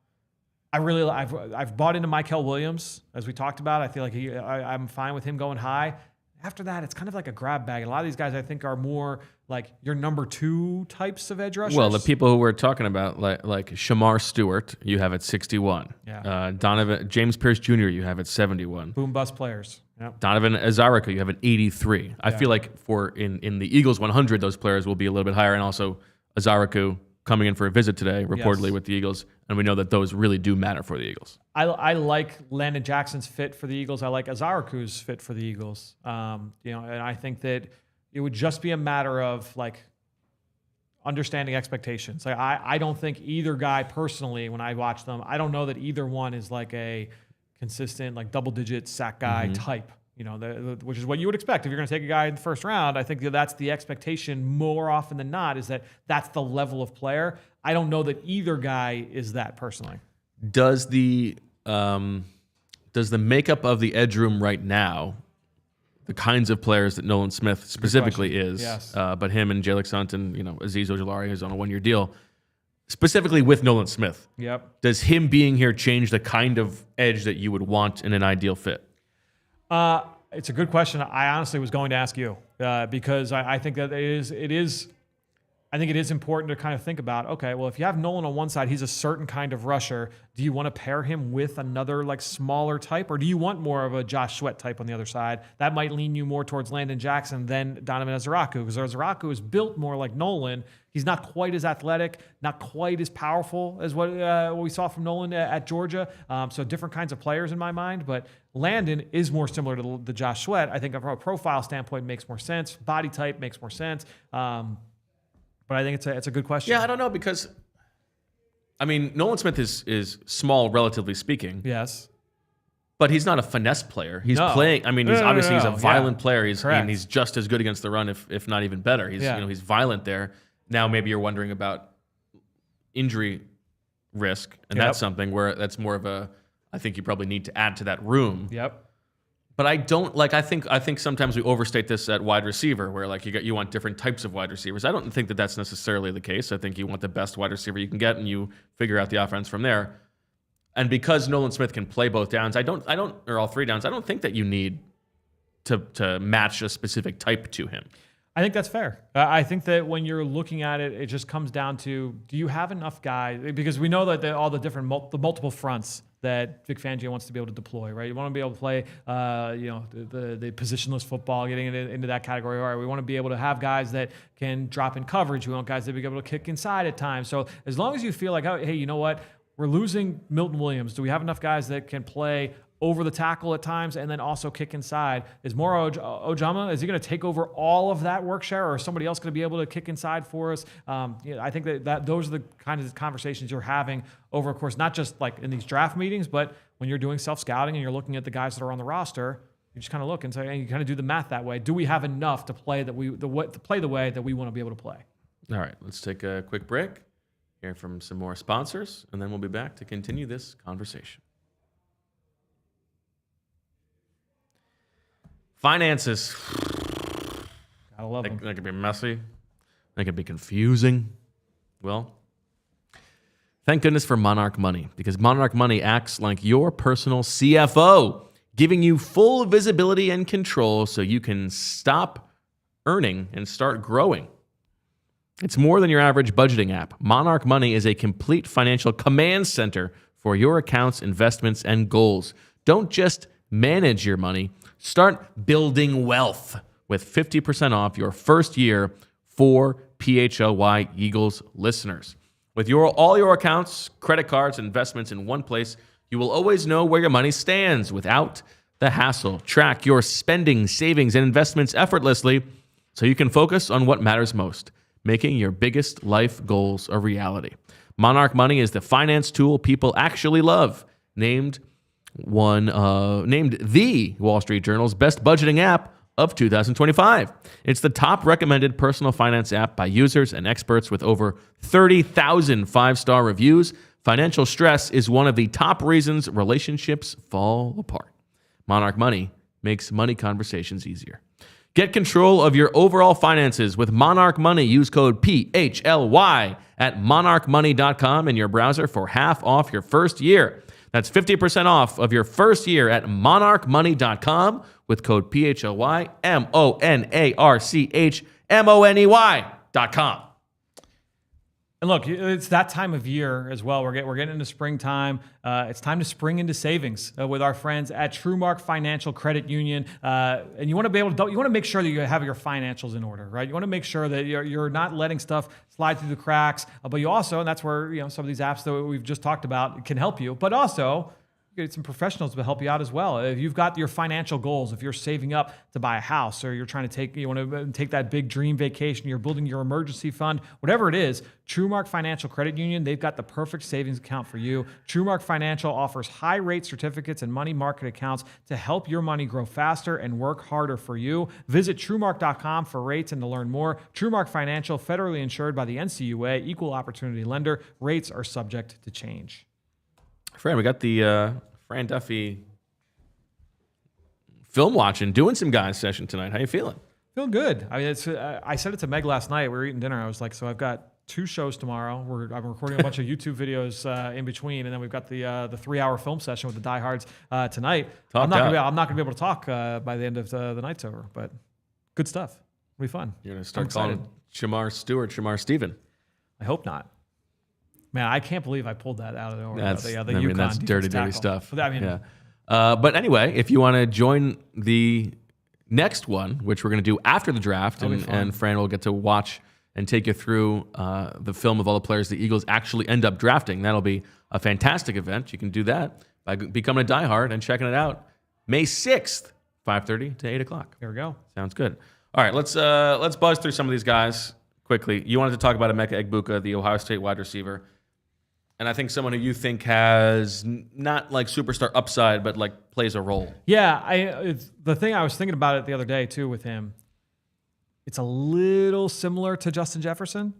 I've bought into Mykel Williams, as we talked about. I feel I'm fine with him going high. After that, it's kind of a grab bag. A lot of these guys, I think, are more your number 2 types of edge rushers. Well, the people who we're talking about, like Shamar Stewart, you have at 61. Yeah. James Pearce Jr., you have at 71. Boom bust players. Yep. Donovan Ezeiruaku, you have at 83. I feel like in the Eagles 100, those players will be a little bit higher, and also Ezeiruaku coming in for a visit today, reportedly with the Eagles, and we know that those really do matter for the Eagles. I like Landon Jackson's fit for the Eagles. I like Ezeiruaku's fit for the Eagles. And I think that it would just be a matter of understanding expectations. I don't think either guy personally, when I watch them, I don't know that either one is a consistent double-digit sack guy type. Which is what you would expect if you're going to take a guy in the first round. I think that's the expectation more often than not, is that that's the level of player. I don't know that either guy is that personally. Does the makeup of the edge room right now, the kinds of players that Nolan Smith specifically is, but him and Jalix Hunt and Azeez Ojulari is on a 1-year deal, specifically with Nolan Smith. Yep. Does him being here change the kind of edge that you would want in an ideal fit? It's a good question. I honestly was going to ask you because I think that it is I think it is important to kind of think about, okay, well, if you have Nolen on one side, he's a certain kind of rusher. Do you want to pair him with another like smaller type, or do you want more of a Josh Sweat type on the other side? That might lean you more towards Landon Jackson than Donovan Ezeiruaku, because Ezeiruaku is built more like Nolen. He's not quite as athletic, not quite as powerful as what we saw from Nolen at Georgia. So different kinds of players in my mind, but Landon is more similar to the Josh Sweat. I think from a profile standpoint, makes more sense. Body type makes more sense. But I think it's a good question. Yeah, I don't know, because, I mean, Nolan Smith is small, relatively speaking. Yes. But he's not a finesse player. He's playing. I mean, he's obviously he's a violent player. He's just as good against the run, if not even better. He's violent there. Now maybe you're wondering about injury risk, and that's something where that's more of a. I think you probably need to add to that room. Yep. But I don't like. I think sometimes we overstate this at wide receiver, where like you want different types of wide receivers. I don't think that that's necessarily the case. I think you want the best wide receiver you can get, and you figure out the offense from there. And because Nolan Smith can play both downs, or all three downs, I don't think that you need to match a specific type to him. I think that's fair. I think that when you're looking at it, it just comes down to, do you have enough guys? Because we know that all the different the multiple fronts that Vic Fangio wants to be able to deploy, right? You want to be able to play, the positionless football, getting into that category. All right, we want to be able to have guys that can drop in coverage. We want guys that be able to kick inside at times. So as long as you feel like, oh, hey, you know what? We're losing Milton Williams. Do we have enough guys that can play over the tackle at times and then also kick inside? Is Moro Ojama, is he going to take over all of that work share, or is somebody else going to be able to kick inside for us? I think that those are the kind of conversations you're having over, of course, not just like in these draft meetings, but when you're doing self-scouting and you're looking at the guys that are on the roster, you just kind of look and say, and you kind of do the math that way. Do we have enough to play the way that we want to be able to play? All right, let's take a quick break, hear from some more sponsors, and then we'll be back to continue this conversation. Finances. Gotta love them. That could be messy. That could be confusing. Well, thank goodness for Monarch Money, because Monarch Money acts like your personal CFO, giving you full visibility and control so you can stop earning and start growing. It's more than your average budgeting app. Monarch Money is a complete financial command center for your accounts, investments, and goals. Don't just manage your money. Start building wealth with 50% off your first year for PHLY Eagles listeners. With all your accounts, credit cards, investments in one place, you will always know where your money stands without the hassle. Track your spending, savings, and investments effortlessly so you can focus on what matters most, making your biggest life goals a reality. Monarch Money is the finance tool people actually love, named the Wall Street Journal's best budgeting app of 2025. It's the top recommended personal finance app by users and experts with over 30,000 five-star reviews. Financial stress is one of the top reasons relationships fall apart. Monarch Money makes money conversations easier. Get control of your overall finances with Monarch Money. Use code PHLY at monarchmoney.com in your browser for half off your first year. That's 50% off of your first year at monarchmoney.com with code PHLY, monarchmoney.com. And look, it's that time of year as well. We're getting into springtime. It's time to spring into savings with our friends at TrueMark Financial Credit Union. And you want to be able to, you want to make sure that you have your financials in order, right? You want to make sure that you're not letting stuff slide through the cracks. But you also, and that's where some of these apps that we've just talked about can help you. But also, get some professionals to help you out as well. If you've got your financial goals, if you're saving up to buy a house, or you're trying to you want to take that big dream vacation, you're building your emergency fund, whatever it is, TrueMark Financial Credit Union, they've got the perfect savings account for you. TrueMark Financial offers high rate certificates and money market accounts to help your money grow faster and work harder for you. Visit TrueMark.com for rates and to learn more. TrueMark Financial, federally insured by the NCUA, equal opportunity lender. Rates are subject to change. Fran, we got the Fran Duffy film watching, doing some guys session tonight. How you feeling? Feeling good. I mean, I said it to Meg last night. We were eating dinner. I was like, so I've got 2 shows tomorrow. I'm recording a bunch of YouTube videos in between, and then we've got the 3-hour film session with the diehards tonight. I'm not going to be able to talk by the end of the night's over, but good stuff. It'll be fun. You're going to start calling Shamar Stewart, Shamar Steven. I hope not. Man, I can't believe I pulled that out of nowhere. That's UConn dirty stuff. I mean, yeah. But anyway, if you want to join the next one, which we're going to do after the draft, and Fran will get to watch and take you through the film of all the players the Eagles actually end up drafting. That'll be a fantastic event. You can do that by becoming a diehard and checking it out May 6th, 5:30 to 8 o'clock. There we go. Sounds good. All right, let's buzz through some of these guys quickly. You wanted to talk about Emeka Egbuka, the Ohio State wide receiver. And I think someone who you think has not like superstar upside, but like plays a role. Yeah, the thing I was thinking about it the other day too with him. It's a little similar to Justin Jefferson,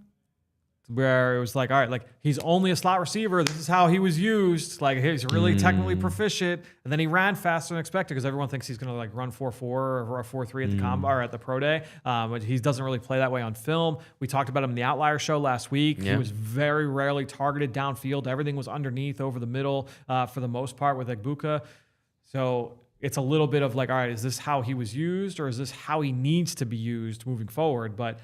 where it was like, all right, like he's only a slot receiver. This is how he was used. Like he's really technically proficient, and then he ran faster than expected because everyone thinks he's going to like run 4.4 or 4.3 at the combine or at the pro day. But he doesn't really play that way on film. We talked about him in the Outlier show last week. Yeah. He was very rarely targeted downfield. Everything was underneath, over the middle for the most part with Egbuka. So it's a little bit of like, all right, is this how he was used or is this how he needs to be used moving forward? But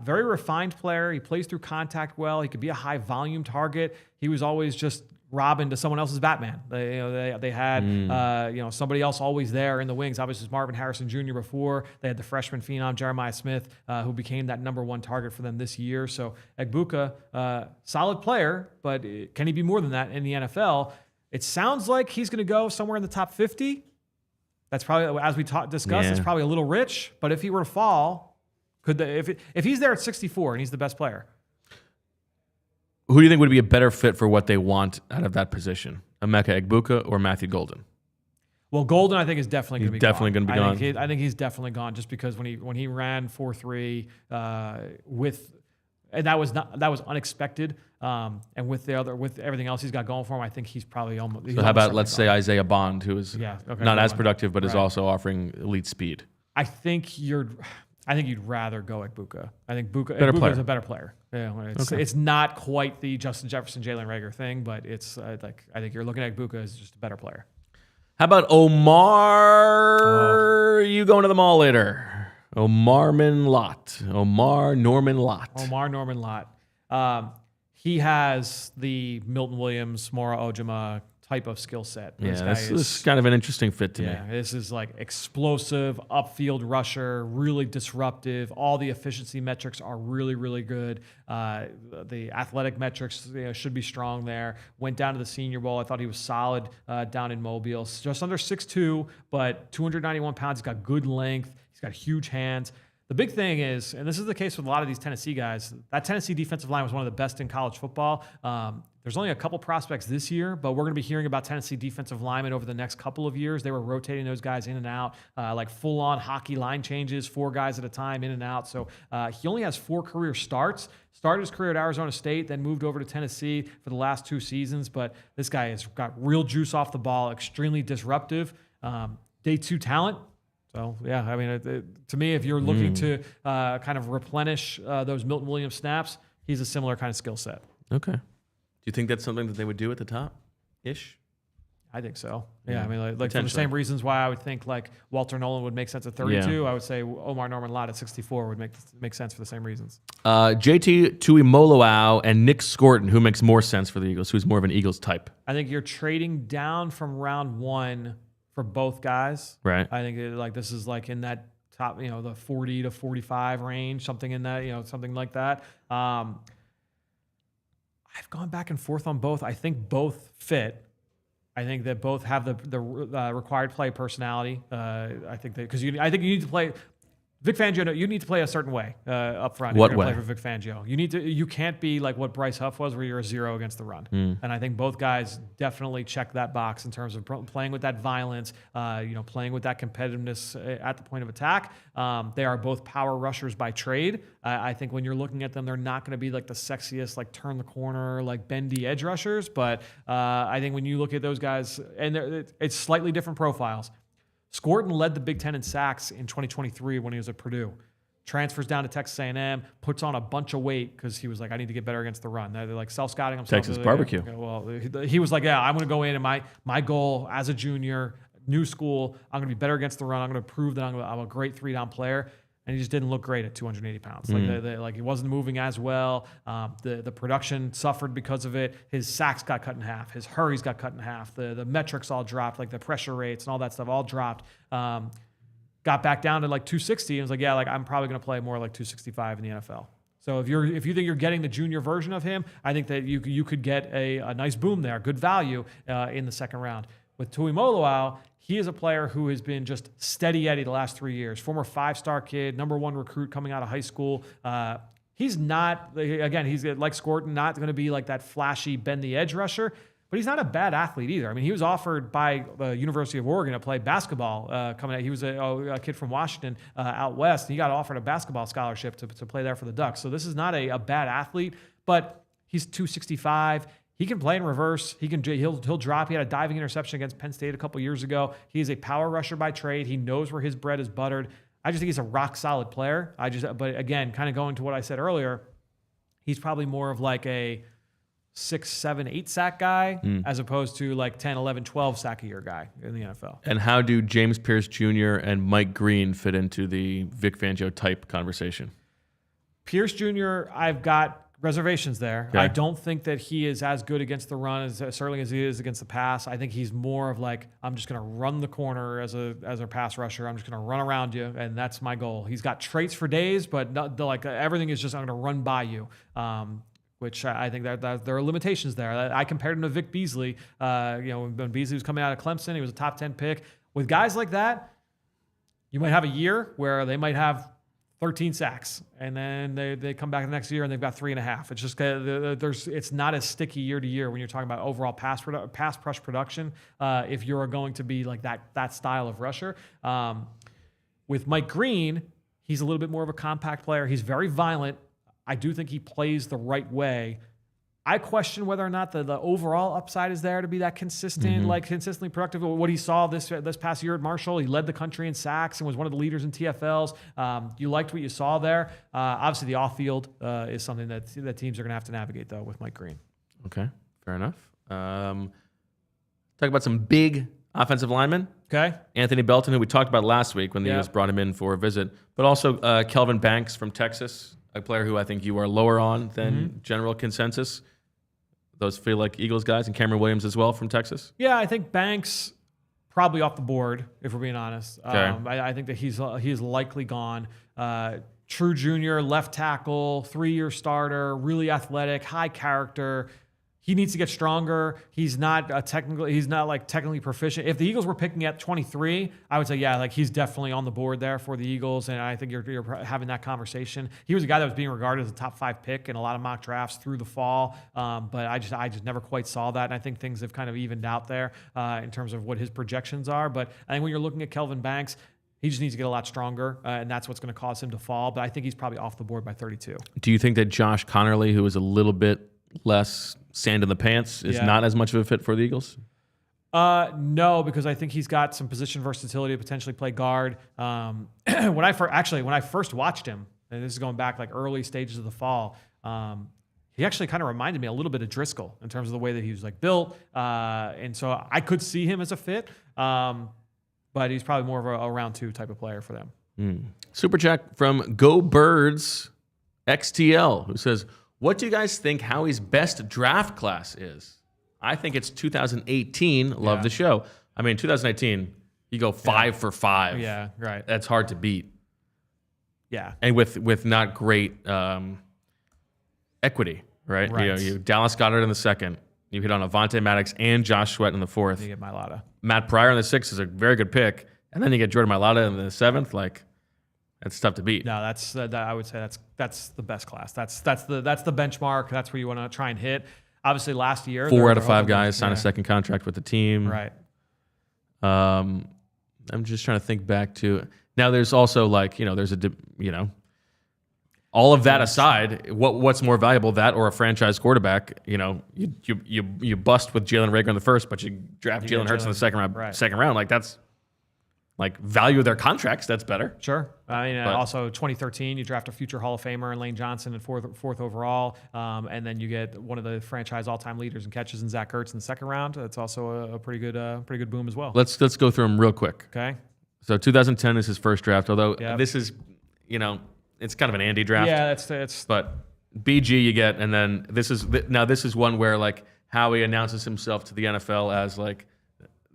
very refined player. He plays through contact well. He could be a high volume target. He was always just Robin to someone else's Batman. They had somebody else always there in the wings. Obviously, it's Marvin Harrison Jr. before. They had the freshman phenom Jeremiah Smith, who became that number one target for them this year. So Egbuka, solid player, but can he be more than that in the NFL? It sounds like he's going to go somewhere in the top 50. That's probably, as we discussed, it's probably a little rich. But if he were to fall, if he's there at 64 and he's the best player, who do you think would be a better fit for what they want out of that position? Emeka Egbuka or Matthew Golden? Well, Golden, I think, is definitely going to be gone. Definitely going to be gone. I think he's definitely gone just because when he ran 4.3 and that was unexpected. And with everything else he's got going for him, I think he's probably almost. So how about let's say Isaiah Bond, who is not as productive, but is also offering elite speed. I think you'd rather go Egbuka. I think Egbuka is a better player. Yeah, it's not quite the Justin Jefferson, Jalen Reagor thing, but it's I think you're looking at Egbuka as just a better player. How about Omarr? You going to the mall later? Omarr Norman-Lott. Omarr Norman-Lott. He has the Milton Williams, Mora Ojima type of skill set. Yeah, this is kind of an interesting fit to me. Yeah, this is like explosive, upfield rusher, really disruptive. All the efficiency metrics are really, really good. The athletic metrics should be strong there. Went down to the Senior Bowl. I thought he was solid down in Mobile. Just under 6'2", but 291 pounds. He's got good length. He's got huge hands. The big thing is, and this is the case with a lot of these Tennessee guys, that Tennessee defensive line was one of the best in college football. There's only a couple prospects this year, but we're going to be hearing about Tennessee defensive linemen over the next couple of years. They were rotating those guys in and out, like full-on hockey line changes, 4 guys at a time in and out. So he only has 4 career starts. Started his career at Arizona State, then moved over to Tennessee for the last 2 seasons. But this guy has got real juice off the ball, extremely disruptive. Day 2 talent. So, yeah, I mean, to me, if you're looking to kind of replenish those Milton Williams snaps, he's a similar kind of skill set. Okay. Do you think that's something that they would do at the top-ish? I think so. Yeah, I mean, like for the same reasons why I would think like Walter Nolen would make sense at 32, I would say Omarr Norman-Lott at 64 would make sense for the same reasons. JT Tuimoloau and Nick Scorton, who makes more sense for the Eagles? Who's more of an Eagles type? I think you're trading down from round 1 for both guys. Right. I think this is like in that top, the 40 to 45 range, something in that, something like that. I've gone back and forth on both. I think both fit. I think that both have the required play personality. I think you need to play. Vic Fangio, you need to play a certain way up front. What way? Play for Vic Fangio. You can't be like what Bryce Huff was, where you're a 0 against the run. And I think both guys definitely check that box in terms of playing with that violence, playing with that competitiveness at the point of attack. They are both power rushers by trade. I think when you're looking at them, they're not going to be like the sexiest, like turn the corner, like bendy edge rushers. But I think when you look at those guys, and it's slightly different profiles. Scorton led the Big Ten in sacks in 2023 when he was at Purdue. Transfers down to Texas A&M, puts on a bunch of weight because he was like, I need to get better against the run. They're like self-scouting himself. Texas barbecue. Well, he was like, yeah, I'm going to go in and my goal as a junior, new school, I'm going to be better against the run. I'm going to prove that I'm a great 3-down player. and he just didn't look great at 280 pounds. Like he wasn't moving as well. The production suffered because of it. His sacks got cut in half. His hurries got cut in half. The metrics all dropped, like the pressure rates and all that stuff all dropped. Got back down to like 260 and was like, yeah, like I'm probably going to play more like 265 in the NFL. So if you think you're getting the junior version of him, I think that you could get a nice boom there, good value in the second round. With Tuimoloau, he is a player who has been just steady Eddie the last 3 years. Former 5-star kid, #1 recruit coming out of high school. He's not, again, he's like Scorton, not going to be like that flashy bend the edge rusher, but he's not a bad athlete either. I mean, he was offered by the University of Oregon to play basketball coming out. He was a kid from Washington out west. And he got offered a basketball scholarship to play there for the Ducks. So this is not a bad athlete, but he's 265. He can play in reverse. He'll drop. He had a diving interception against Penn State a couple years ago. He's a power rusher by trade. He knows where his bread is buttered. I just think he's a rock solid player. But again, kind of going to what I said earlier, he's probably more of like a 6, 7, 8 sack guy as opposed to like 10, 11, 12 sack a year guy in the NFL. And how do James Pearce Jr. and Mike Green fit into the Vic Fangio type conversation? Pearce Jr., I've got reservations there. Okay. I don't think that he is as good against the run as certainly as he is against the pass. I think he's more of like, I'm just going to run the corner as a pass rusher. I'm just going to run around you, and that's my goal. He's got traits for days, but everything is just I'm going to run by you. Which I think that there are limitations there. I compared him to Vic Beasley. When Beasley was coming out of Clemson, he was a top 10 pick. With guys like that, you might have a year where they might have 13 sacks, and then they come back the next year and they've got 3.5. It's just it's not as sticky year to year when you're talking about overall pass rush production. If you're going to be like that style of rusher, with Mike Green, he's a little bit more of a compact player. He's very violent. I do think he plays the right way. I question whether or not the overall upside is there to be that consistent, consistently productive. What he saw this past year at Marshall, he led the country in sacks and was one of the leaders in TFLs. You liked what you saw there. Obviously, the off-field is something that teams are going to have to navigate, though, with Mike Green. Okay, fair enough. Talk about some big offensive linemen. Okay. Anthony Belton, who we talked about last week when the Eagles brought him in for a visit, but also Kelvin Banks from Texas, a player who I think you are lower on than general consensus. Those feel like Eagles guys, and Cameron Williams as well from Texas. Yeah, I think Banks probably off the board, if we're being honest. Okay. I think that he's likely gone. True junior, left tackle, 3-year starter, really athletic, high character. He needs to get stronger. He's not technically proficient. If the Eagles were picking at 23, I would say, he's definitely on the board there for the Eagles. And I think you're having that conversation. He was a guy that was being regarded as a top 5 pick in a lot of mock drafts through the fall. But I just never quite saw that. And I think things have kind of evened out there in terms of what his projections are. But I think when you're looking at Kelvin Banks, he just needs to get a lot stronger, and that's what's going to cause him to fall. But I think he's probably off the board by 32. Do you think that Josh Connerly, who is a little bit less sand in the pants, is not as much of a fit for the Eagles? No, because I think he's got some position versatility to potentially play guard. When I first watched him, and this is going back like early stages of the fall, he actually kind of reminded me a little bit of Driscoll in terms of the way that he was like built, and so I could see him as a fit. But he's probably more of a round 2 type of player for them. Super chat from Go Birds XTL, who says, what do you guys think Howie's best draft class is? I think it's 2018. Love the show. I mean, 2018, you go 5 for 5. Yeah, right. That's hard to beat. Yeah. And with not great equity, right? You Dallas Goedert in the second. You hit on Avonte Maddox and Josh Sweat in the 4th. You get Mailata. Matt Pryor in the 6th is a very good pick. And then you get Jordan Mailata in the 7th. Like, that's tough to beat. No, that's I would say that's the best class. That's the benchmark. That's where you want to try and hit. Obviously, last year 4 out of 5 guys signed a second contract with the team. Right. I'm just trying to think back to now. There's also there's all of that aside, what's more valuable, that or a franchise quarterback? You bust with Jalen Reagor in the 1st, but you draft Jalen Hurts in the second round. Right. Second round, that's. Value their contracts, that's better. Sure. Also 2013, you draft a future Hall of Famer in Lane Johnson in fourth overall, and then you get one of the franchise all-time leaders in catches in Zach Ertz in the second round. That's also a pretty good boom as well. Let's go through them real quick. Okay. So 2010 is his first draft, although this is it's kind of an Andy draft. Yeah, it's. But BG you get, and then this is one where like Howie announces himself to the NFL as like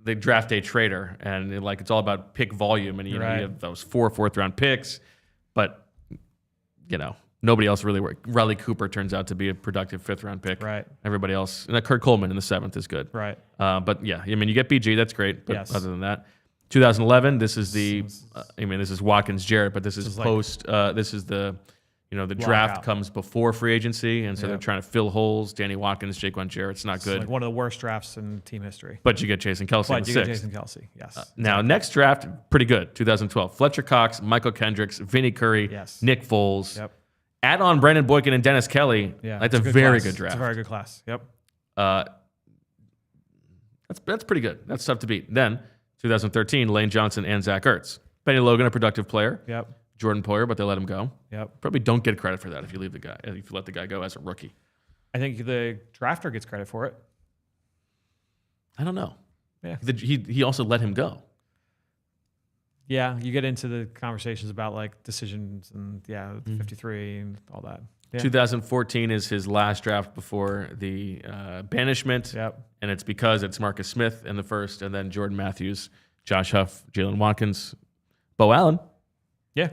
the draft day trader, and like it's all about pick volume, and you have those 4 fourth-round picks, but nobody else really worked. Riley Cooper turns out to be a productive 5th-round pick. Right. Everybody else, and Kurt Coleman in the 7th is good. Right. But yeah, I mean, you get BG, that's great. But Yes. other than that, 2011, this is this is Watkins Jarrett, but this is post. This is the draft comes before free agency, and so they're trying to fill holes. Danny Watkins, Jaquan Jarrett's not good. Like one of the worst drafts in team history. But you get Jason Kelce in the 6th. Get Jason Kelce, yes. Now, next draft, pretty good. 2012, Fletcher Cox, Michael Kendricks, Vinny Curry, Nick Foles. Yep. Add on Brandon Boykin and Dennis Kelly. Yeah, that's a very good draft. It's a very good class. Yep. That's pretty good. That's tough to beat. Then 2013, Lane Johnson and Zach Ertz. Benny Logan, a productive player. Yep. Jordan Poyer, but they let him go. Yep. Probably Probably don't get credit for that if you let the guy go as a rookie. I think the drafter gets credit for it. I don't know. Yeah. He also let him go. Yeah, you get into the conversations about like decisions and 53 and all that. Yeah. 2014 is his last draft before the banishment. Yep. And it's because it's Marcus Smith in the 1st, and then Jordan Matthews, Josh Huff, Jalen Watkins, Bo Allen. Yeah.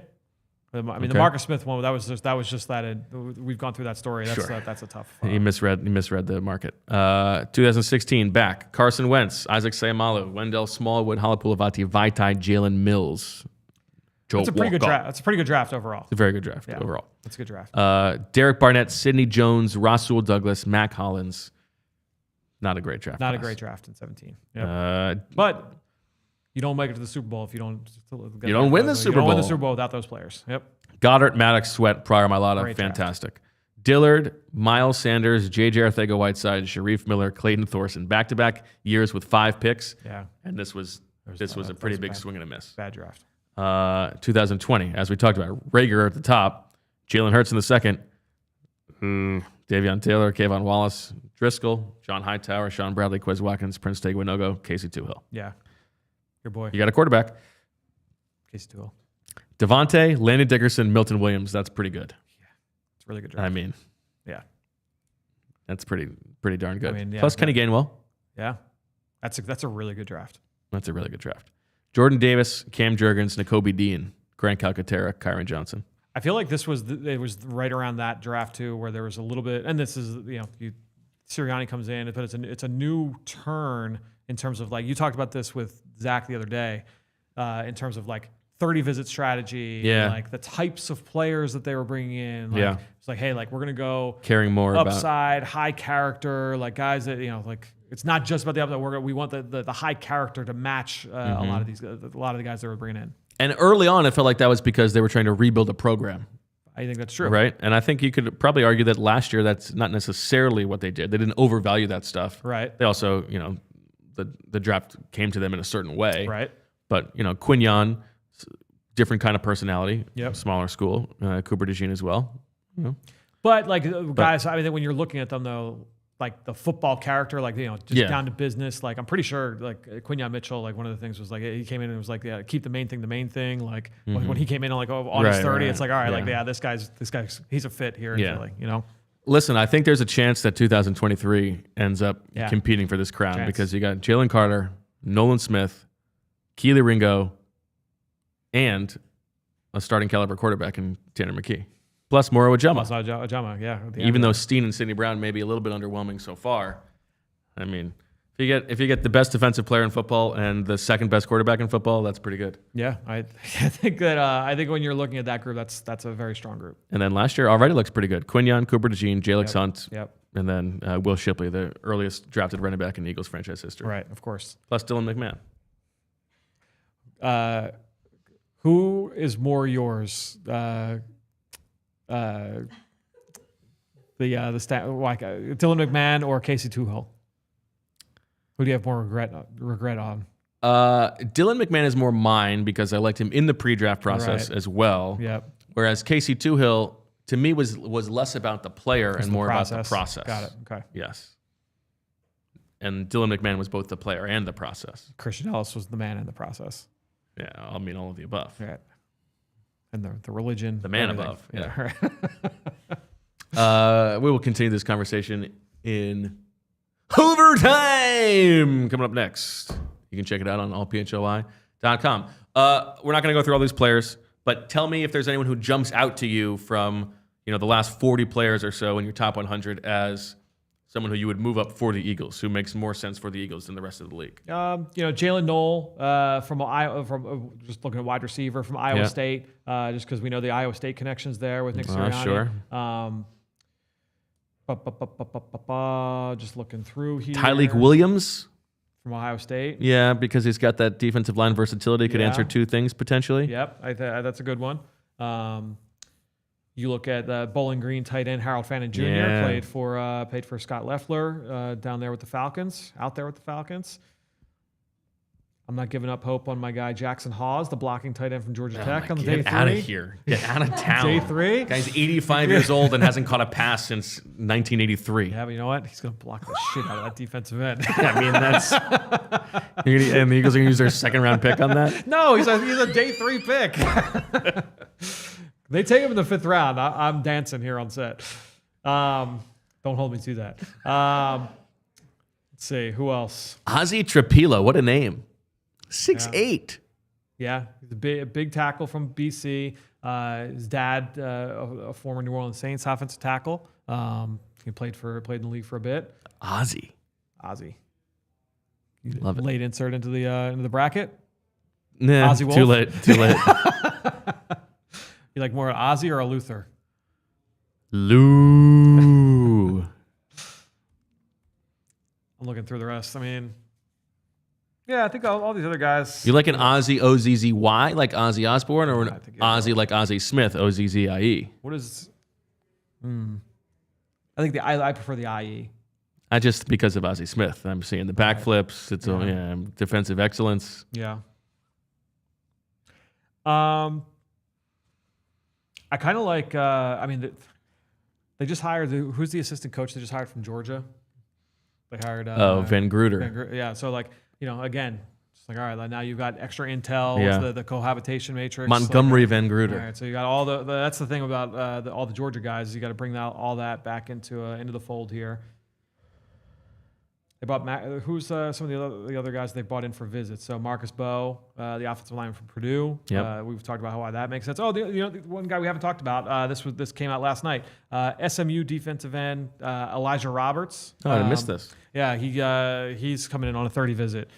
I mean, the Marcus Smith one, that was just that. We've gone through that story. That's a tough. He misread the market. 2016, back. Carson Wentz, Isaac Seumalo, Wendell Smallwood, Halapoulivaati, Vaitai, Jalen Mills. That's a pretty good draft. That's a pretty good draft overall. It's a very good draft overall. That's a good draft. Derek Barnett, Sidney Jones, Rasul Douglas, Mac Hollins. Not a great draft. Not a great draft in 17. Yep. But you don't make it to the Super Bowl if you don't. You don't win the Super Bowl. You don't win the Super Bowl without those players. Yep. Goddard, Maddox, Sweat, Pryor, Mailata, fantastic. Draft. Dillard, Miles Sanders, J.J. Arcega-Whiteside, Sharif Miller, Clayton Thorson, back-to-back years with 5 picks. Yeah. And this was a pretty big swing and a miss. Bad draft. 2020, as we talked about, Rager at the top, Jalen Hurts in the 2nd, Davion Taylor, Kayvon Wallace, Driscoll, John Hightower, Sean Bradley, Quez Watkins, Prince Teguinogo, Casey Tuhill. Yeah. Your boy. You got a quarterback. Casey Tuhill. Devontae, Landon Dickerson, Milton Williams. That's pretty good. Yeah. It's a really good draft. I mean, yeah. That's pretty darn good. I mean, Plus Kenny Gainwell. Yeah. That's a really good draft. That's a really good draft. Jordan Davis, Cam Jurgens, Nakobe Dean, Grant Calcaterra, Kyron Johnson. I feel like this was it was right around that draft too, where there was a little bit, and this is Sirianni comes in, but it's a new turn in terms of like you talked about this with Zach the other day, in terms of like 30 visit strategy, and like the types of players that they were bringing in. Like, it's like, hey, like we're gonna go caring more upside, high character, like guys that like. It's not just about the upside. We want the high character to match a lot of the guys that we're bringing in. And early on, it felt like that was because they were trying to rebuild a program. I think that's true. Right? And I think you could probably argue that last year that's not necessarily what they did. They didn't overvalue that stuff. Right. They also, the draft came to them in a certain way. Right. But, Quinyon, different kind of personality. Yep. Smaller school. Cooper DeJean as well. But guys, I mean, when you're looking at them though, like the football character, like, down to business. Like, I'm pretty sure, like, Quinyon Mitchell, like, one of the things was, like, he came in and was like, keep the main thing the main thing. Like, when he came in on, like, August 30, it's like, all right, like, this guy's, he's a fit here in Philly, Listen, I think there's a chance that 2023 ends up competing for this crown because you got Jalen Carter, Nolan Smith, Kelee Ringo, and a starting caliber quarterback in Tanner McKee. Plus Moro Ajama. Yeah. Even though Steen and Sidney Brown may be a little bit underwhelming so far, I mean, if you get the best defensive player in football and the second best quarterback in football, that's pretty good. Yeah, I think when you're looking at that group, that's a very strong group. And then last year already looks pretty good. Quinyon, Cooper DeJean, Jalix Hunt, and then Will Shipley, the earliest drafted running back in Eagles franchise history. Right, of course. Plus Dylan McMahon. Who is more yours? Dylan McMahon or Casey Tuhill? Who do you have more regret on? Dylan McMahon is more mine because I liked him in the pre-draft process as well. Yep. Whereas Casey Tuhill, to me, was less about the player and more about the process. Got it. Okay. Yes. And Dylan McMahon was both the player and the process. Christian Elliss was the man in the process. Yeah, I mean all of the above. Right. And the religion. The man everything. above. Yeah. Right. We will continue this conversation in overtime coming up next. You can check it out on allphly.com. We're not going to go through all these players, but tell me if there's anyone who jumps out to you from the last 40 players or so in your top 100 as someone who you would move up for the Eagles, who makes more sense for the Eagles than the rest of the league. Jalin Nolen from Iowa, from just looking at wide receiver from Iowa State, just because we know the Iowa State connections there with Nick Sirianni. Sure. Just llooking through here. Tyleik Williams from Ohio State. Yeah, because he's got that defensive line versatility. Could answer two things potentially. Yep, that's a good one. You look at Bowling Green tight end Harold Fannin Jr. Played for Scott Loeffler down there with the Falcons. Out there with the Falcons. I'm not giving up hope on my guy Jackson Hawes, the blocking tight end from Georgia Tech on day 3. Get out of here. Get out of town. Day 3. Guy's 85 years old and hasn't caught a pass since 1983. Yeah, but you know what? He's going to block the shit out of that defensive end. I mean, that's... and the Eagles are going to use their second-round pick on that? No, he's a day 3 pick. They take him in the 5th round. I'm dancing here on set. Don't hold me to that. Let's see. Who else? Ozzy Trapilo. What a name. 6'8". Yeah, he's a big tackle from BC. His dad, a former New Orleans Saints offensive tackle. He played in the league for a bit. Ozzy. Love it. Late insert into the bracket. Nah, Ozzy Wulf? Too late. You like more an Ozzy or a Luther? Lou. I'm looking through the rest. I mean, yeah, I think all these other guys. You like an Ozzy O-Z-Z-Y, like Ozzy Osbourne, or an Ozzy like Ozzy Smith, O-Z-Z-I-E? What is... I think I prefer the I-E. Just because of Ozzy Smith. I'm seeing the backflips. It's defensive excellence. Yeah. I kind of like, they just hired, who's the assistant coach they just hired from Georgia? They hired... Van Gruder. Yeah, so again, it's like, all right, now you've got extra intel, it's the cohabitation matrix. Montgomery Van Gruder. All right, so you got all that's the thing about all the Georgia guys, is you got to bring all that back into the fold here. They bought who's some of the other guys they bought in for visits. So Marcus Bowe, the offensive lineman from Purdue. Yep. We've talked about why that makes sense. Oh, the one guy we haven't talked about. This came out last night. SMU defensive end Elijah Roberts. Oh, I missed this. Yeah, he's coming in on a 30 visit.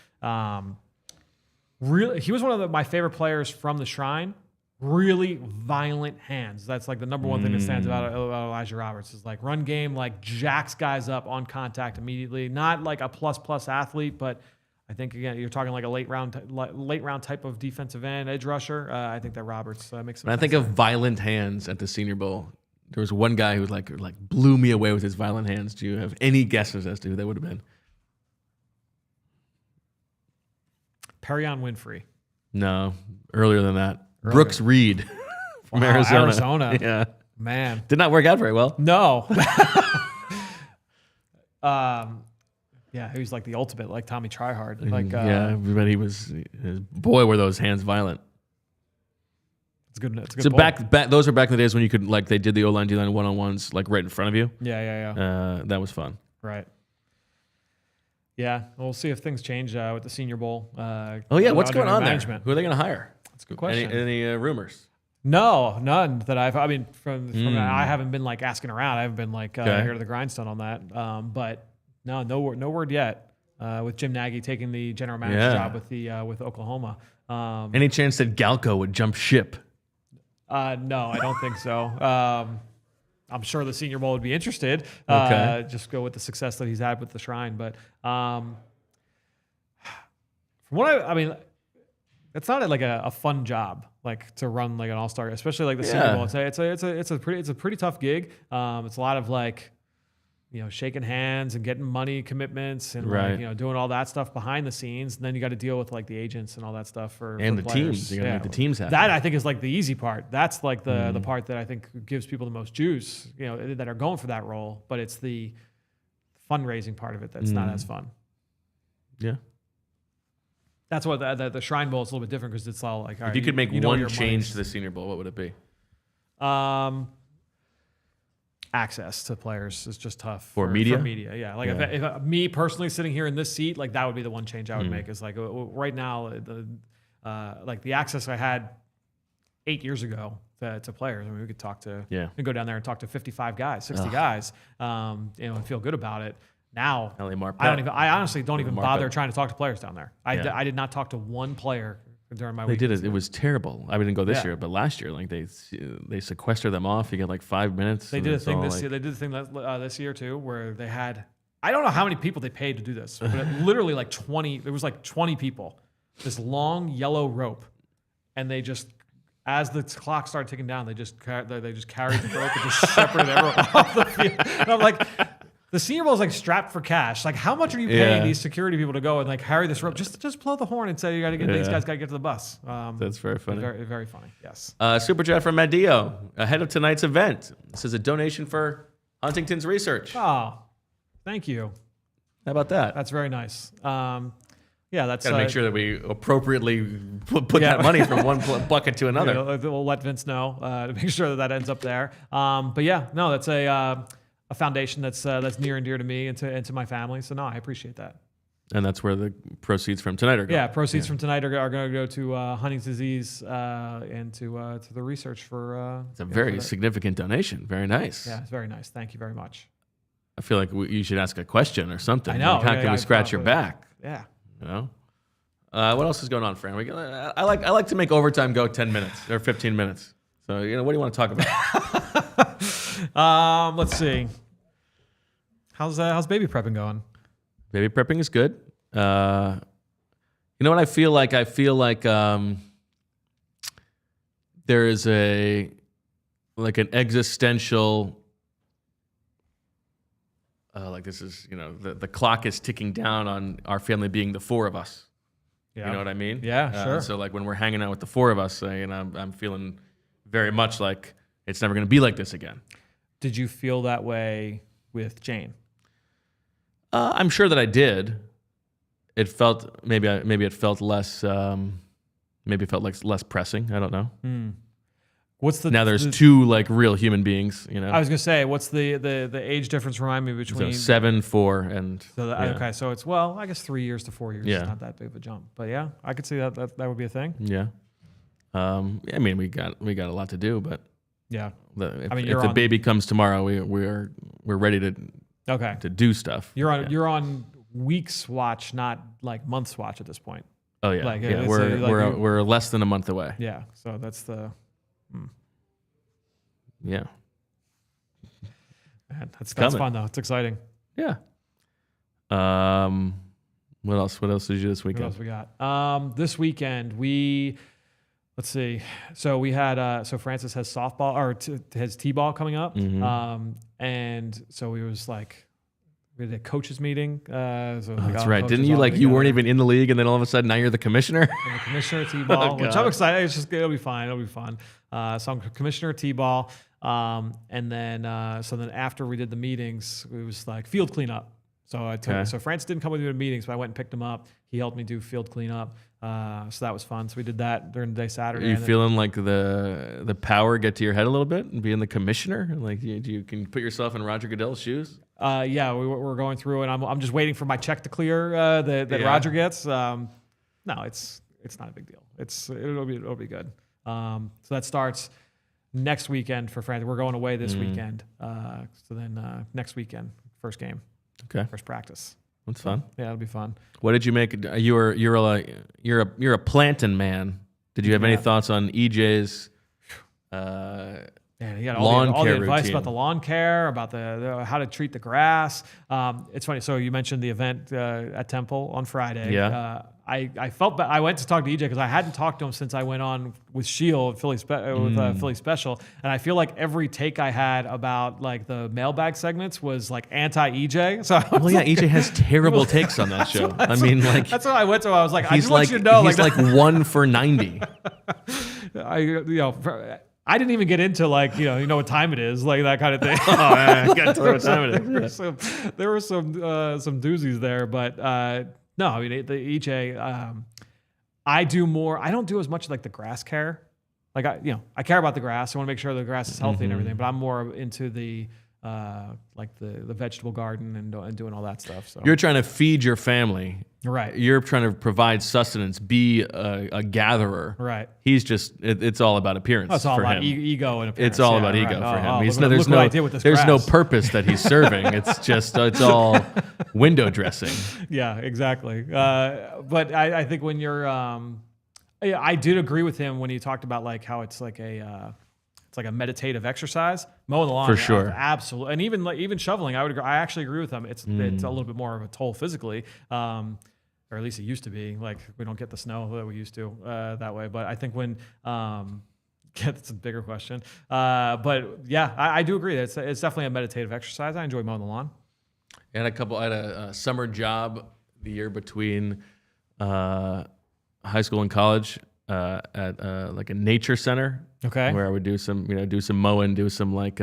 Really, he was one of my favorite players from the Shrine. Really violent hands. That's like the number one thing that stands about Elijah Roberts is like run game, like jacks guys up on contact immediately. Not like a plus athlete, but I think again you're talking like a late round type of defensive end edge rusher. I think that Roberts makes. When I think of violent hands at the Senior Bowl, there was one guy who like blew me away with his violent hands. Do you have any guesses as to who that would have been? Perion Winfrey. No, earlier than that. Brooks Reed from Arizona. Yeah. Man. Did not work out very well. No. He was like the ultimate, like Tommy Tryhard. But boy, were those hands violent. It's good. It's a good. So ball. back, those were back in the days when you could they did the O-line, D-line one-on-ones right in front of you. Yeah. That was fun. Right. Yeah, we'll see if things change with the Senior Bowl. What's going on there? Who are they going to hire? That's a good question. Any rumors? No, none that from I haven't been asking around. I haven't been here to the grindstone on that. But no word yet. With Jim Nagy taking the general manager job with Oklahoma. Any chance that Galco would jump ship? No, I don't think so. I'm sure the Senior Bowl would be interested. Just go with the success that he's had with the Shrine. But from what it's not a fun job to run an all-star, especially the Senior Bowl. It's a pretty tough gig. It's a lot of shaking hands and getting money commitments and doing all that stuff behind the scenes. And then you got to deal with the agents and all that stuff for the players. Teams. You got to make the teams happen. That I think is the easy part. That's the part that I think gives people the most juice, that are going for that role. But it's the fundraising part of it that's not as fun. Yeah. That's what the Shrine Bowl is a little bit different because it's all like, all If right, you could make know one your change money's- to the Senior Bowl, what would it be? Access to players is just tough For media? For media, yeah. Like if me personally sitting here in this seat, like that would be the one change I would make. Is like right now, the access I had 8 years ago to players. I mean, we could talk to, we could go down there and talk to 55 guys, 60 guys, and feel good about it. Now, I honestly don't even bother trying to talk to players down there. I did not talk to one player during my week. They did it. It was terrible. I didn't go this year, but last year, like they sequester them off. You get like 5 minutes. They did a thing this year. They did a thing this year too, where they had, I don't know how many people they paid to do this, but literally like 20. There was like 20 people. This long yellow rope, and they just, as the clock started ticking down, they just carried the rope and just separated everyone off the field. And I'm like, the Senior Bowl is like strapped for cash. Like, how much are you paying these security people to go and like carry this rope? Just blow the horn and say you got to get these guys got to get to the bus. That's very funny. Very, very funny. Yes. Super chat from Madio ahead of tonight's event. This is a donation for Huntington's research. Oh, thank you. How about that? That's very nice. That's Got to make sure that we appropriately put that money from one bucket to another. We'll let Vince know to make sure that ends up there. That's a foundation that's near and dear to me and to my family. So no, I appreciate that. And that's where the proceeds from tonight are going. Yeah, proceeds from tonight are going to go to Huntington's disease and to the research for. It's a very significant donation. Very nice. Yeah, it's very nice. Thank you very much. I feel like you should ask a question or something. I know. Like, how can we scratch your back? Yeah. You know. What else is going on, Fran? I like to make overtime go 10 minutes or 15 minutes. So what do you want to talk about? Let's see. How's baby prepping going? Baby prepping is good. You know what I feel like? I feel like there is an existential. Like this is, the clock is ticking down on our family being the four of us. Yeah. You know what I mean? Yeah, sure. So like when we're hanging out with the four of us, I'm feeling very much like it's never going to be like this again. Did you feel that way with Jane? I'm sure that I did. It felt maybe it felt less. Maybe it felt like less pressing. I don't know. Now there's two like real human beings. I was gonna say, what's the age difference? Remind me between 7, 4, and okay. So it's I guess 3 years to 4 years. Yeah. It's not that big of a jump, but yeah, I could see that would be a thing. Yeah. I mean, we got a lot to do, but yeah. If the baby comes tomorrow, we're ready to do stuff. You're on weeks watch, not like months watch at this point. Oh yeah, we're less than a month away. Yeah, so that's the. Yeah. Man, that's fun though. It's exciting. Yeah. What else? What else did you do this weekend? What else we got? This weekend let's see. So we had Francis has softball or has t-ball coming up. Mm-hmm. And so we had a coaches meeting. That's right. Didn't you you weren't even in the league, and then all of a sudden now you're the commissioner? I'm the commissioner of t-ball, which I'm excited. It'll be fine. It'll be fun. So I'm commissioner of t-ball, and then after we did the meetings, it was like field cleanup. So so Francis didn't come with me to meetings, but I went and picked him up. He helped me do field cleanup. So that was fun. So we did that during the day Saturday. Are you feeling like the power get to your head a little bit and being the commissioner? Like you can put yourself in Roger Goodell's shoes? Yeah, we're going through, and I'm just waiting for my check to clear that Roger gets. No, it's not a big deal. It'll be good. So that starts next weekend for Fran. We're going away this weekend. So then next weekend, first game. Okay. First practice. That's fun. Yeah, it'll be fun. What did you make? You're a planting man. Did you have any thoughts on EJ's he got all the care advice routine? About the lawn care, about the how to treat the grass. It's funny. So you mentioned the event at Temple on Friday. Yeah. I felt bad. I went to talk to EJ because I hadn't talked to him since I went on with Shield Philly Philly Special, and I feel like every take I had about like the mailbag segments was like anti EJ. So EJ has terrible takes on that show. That's what I went to. I was like, I just want you to know, he's like 1 for 90. I didn't even get into like what time it is, like that kind of thing. Oh man, I got to know what time it is. There were some doozies there, but no, I mean the EJ. I don't do as much like the grass care. Like I care about the grass. I want to make sure the grass is healthy and everything, but I'm more into the like the vegetable garden and doing all that stuff. So You're trying to feed your family. Right. You're trying to provide sustenance, be a gatherer. Right. He's just, it's all about appearance It's all for about him. Ego and appearance. It's all about ego for him. There's no purpose that he's serving. It's all window dressing. Yeah, exactly. But I think when you're, I did agree with him when he talked about like how it's like a meditative exercise. Mowing the lawn, for sure, absolutely, and even shoveling. I actually agree with him. It's a little bit more of a toll physically, or at least it used to be. Like we don't get the snow that we used to that way. But I think when that's a bigger question. But yeah, I do agree. It's definitely a meditative exercise. I enjoy mowing the lawn. I had a summer job the year between high school and college at like a nature center. Okay. Where I would do some mowing, do some like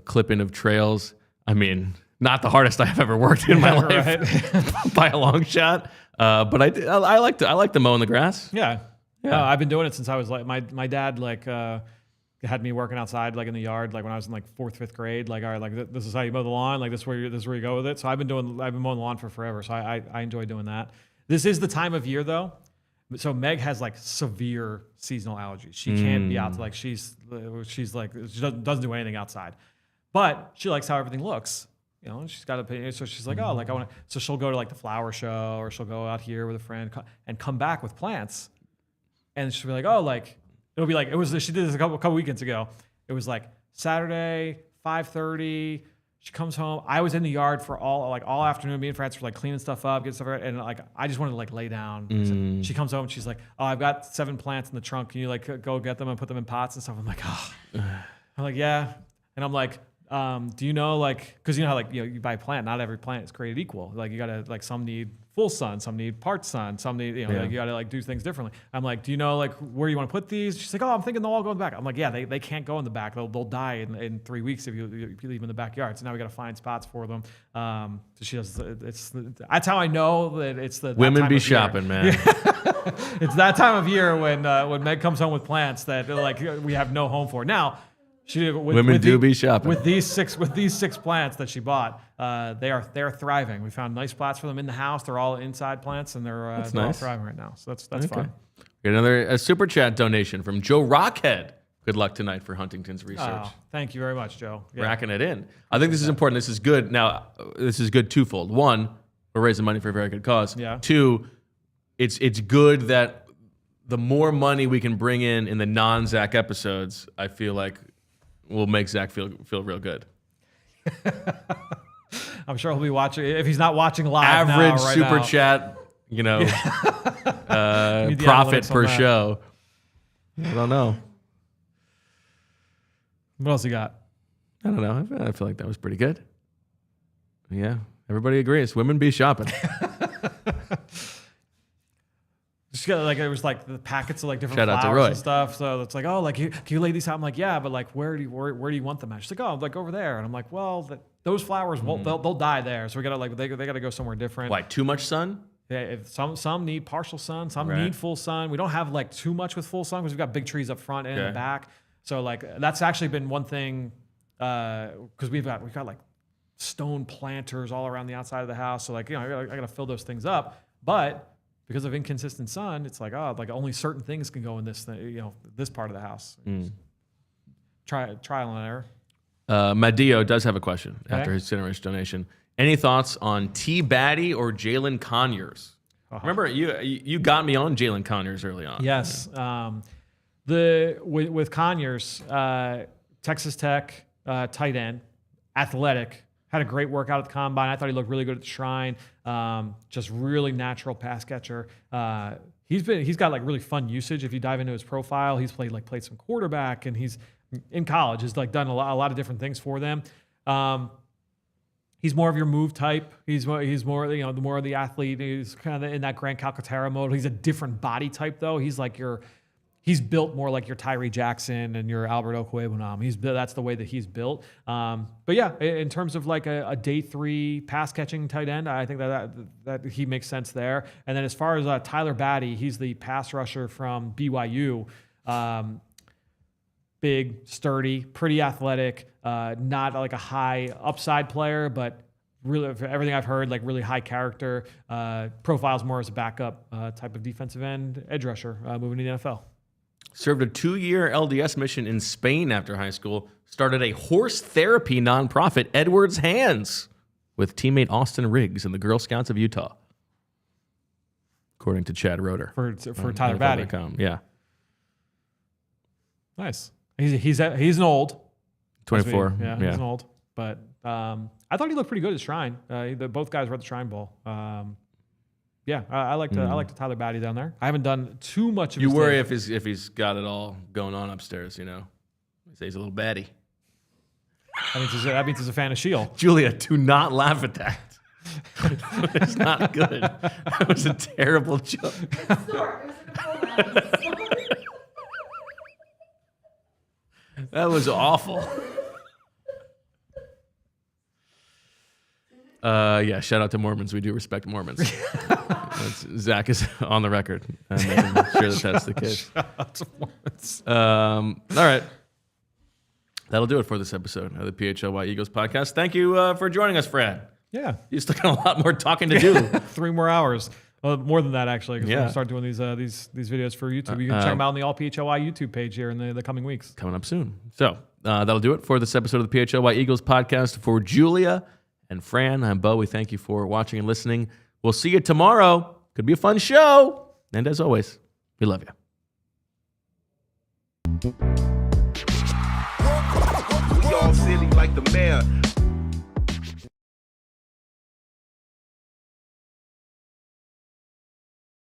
clipping of trails. I mean, not the hardest I've ever worked in my life right. by a long shot. But I like the mowing the grass. Yeah. I've been doing it since I was like my dad like had me working outside like in the yard like when I was in like 4th, 5th grade. Like, all right, like this is how you mow the lawn. Like this is where you go with it. So I've been mowing the lawn for forever. So I enjoy doing that. This is the time of year though. So Meg has like severe seasonal allergies. She can't be out. Like she's like she doesn't do anything outside, but she likes how everything looks. You know, she's got a so she's like, oh, like I want to. So she'll go to like the flower show, or she'll go out here with a friend and come back with plants, and she'll be like, oh, like it'll be like it was. She did this a couple weekends ago. It was like Saturday 5:30. She comes home. I was in the yard for all afternoon. Me and Fran were like cleaning stuff up, getting stuff right, and like I just wanted to like lay down. So she comes home and she's like, "Oh, I've got 7 plants in the trunk. Can you like go get them and put them in pots and stuff?" I'm like, "Oh," I'm like, "Yeah," and I'm like, "Do you know like because you know how like you buy a plant, not every plant is created equal. Like you gotta like some need full sun, some need part sun, some need like you gotta like do things differently." I'm like, "Do you know like where you want to put these?" She's like, "Oh, I'm thinking they'll all go in the back." I'm like, "Yeah, they can't go in the back. They'll die in 3 weeks if you leave them in the backyard." So now we gotta find spots for them. So she does. That's how I know that it's the women be shopping, man. It's that time of year when Meg comes home with plants that like we have no home for now. Women do be shopping with these 6 plants that she bought. They're thriving. We found nice spots for them in the house. They're all inside plants, and they're all thriving right now. So that's fun. We got a super chat donation from Joe Rockhead. Good luck tonight for Huntington's research. Oh, thank you very much, Joe. Yeah. Racking it in. I think this is important. This is good. Now, this is good twofold. One, we're raising money for a very good cause. Yeah. 2, it's good that the more money we can bring in the non-Zach episodes, I feel like will make Zach feel real good. I'm sure he'll be watching. If he's not watching live average now, right super now. chat, profit per show. I don't know. What else you got? I don't know. I feel like that was pretty good. Yeah, everybody agrees. Women be shopping. Just got, like it was like the packets of like different Shout out to flowers Roy. and stuff. So it's like, oh, like can you lay these out? I'm like, yeah, but like where do you want them at? She's like, oh, like over there. And I'm like, well, those flowers won't they'll die there. So we gotta like they gotta go somewhere different. Why? Too much sun? Yeah, if some need partial sun, some need full sun. We don't have like too much with full sun because we've got big trees up front and in the back. So like that's actually been one thing because we've got like stone planters all around the outside of the house. So like I gotta fill those things up, but because of inconsistent sun, it's like, oh, like only certain things can go in this thing, this part of the house. Trial and error. Madio does have a question after his generous donation. Any thoughts on T. Batty or Jalin Conyers? Remember, you got me on Jalin Conyers early on. Yes. With Conyers, Texas Tech, tight end, athletic, had a great workout at the combine. I thought he looked really good at the Shrine. Just really natural pass catcher. He's got like really fun usage. If you dive into his profile, he's played some quarterback, and he's in college has like done a lot of different things for them. He's more of your move type. He's more the more of the athlete. He's kind of in that Grant Calcaterra mode. He's a different body type though. He's like your he's built more like your Tyree Jackson and your Albert Okwuegbunam. That's the way that he's built. But yeah, in terms of like a day 3 pass catching tight end, I think that he makes sense there. And then as far as Tyler Batty, he's the pass rusher from BYU. Big, sturdy, pretty athletic, not like a high upside player, but really, for everything I've heard, like really high character, profiles more as a backup type of defensive end, edge rusher, moving to the NFL. Served a 2-year LDS mission in Spain after high school. Started a horse therapy nonprofit, Edward's Hands, with teammate Austin Riggs and the Girl Scouts of Utah. According to Chad Roeder. For Tyler Batty. Yeah. Nice. He's an old. 24. Yeah, he's an old. But I thought he looked pretty good at Shrine. Both guys were at the Shrine Bowl. Yeah, I like the Tyler Batty down there. I haven't done too much of. You worry if he's got it all going on upstairs, you know. Say he's a little batty. That means he's a fan of Shield. Julia, do not laugh at that. It's not good. That was a terrible joke. That was awful. Yeah, shout out to Mormons. We do respect Mormons. Zach is on the record. I'm sure that's the case. Shout out to Mormons. All right. That'll do it for this episode of the PHLY Eagles podcast. Thank you for joining us, Fran. Yeah. You still got a lot more talking to do. 3 more hours. More than that, actually, because we're going Yeah. to start doing these videos for YouTube. You can check them out on the AllPHLY YouTube page here in the coming weeks. Coming up soon. So that'll do it for this episode of the PHLY Eagles podcast. For Julia and Fran, I'm Bo. We thank you for watching and listening. We'll see you tomorrow. Could be a fun show. And as always, we love you. We all silly like the mayor.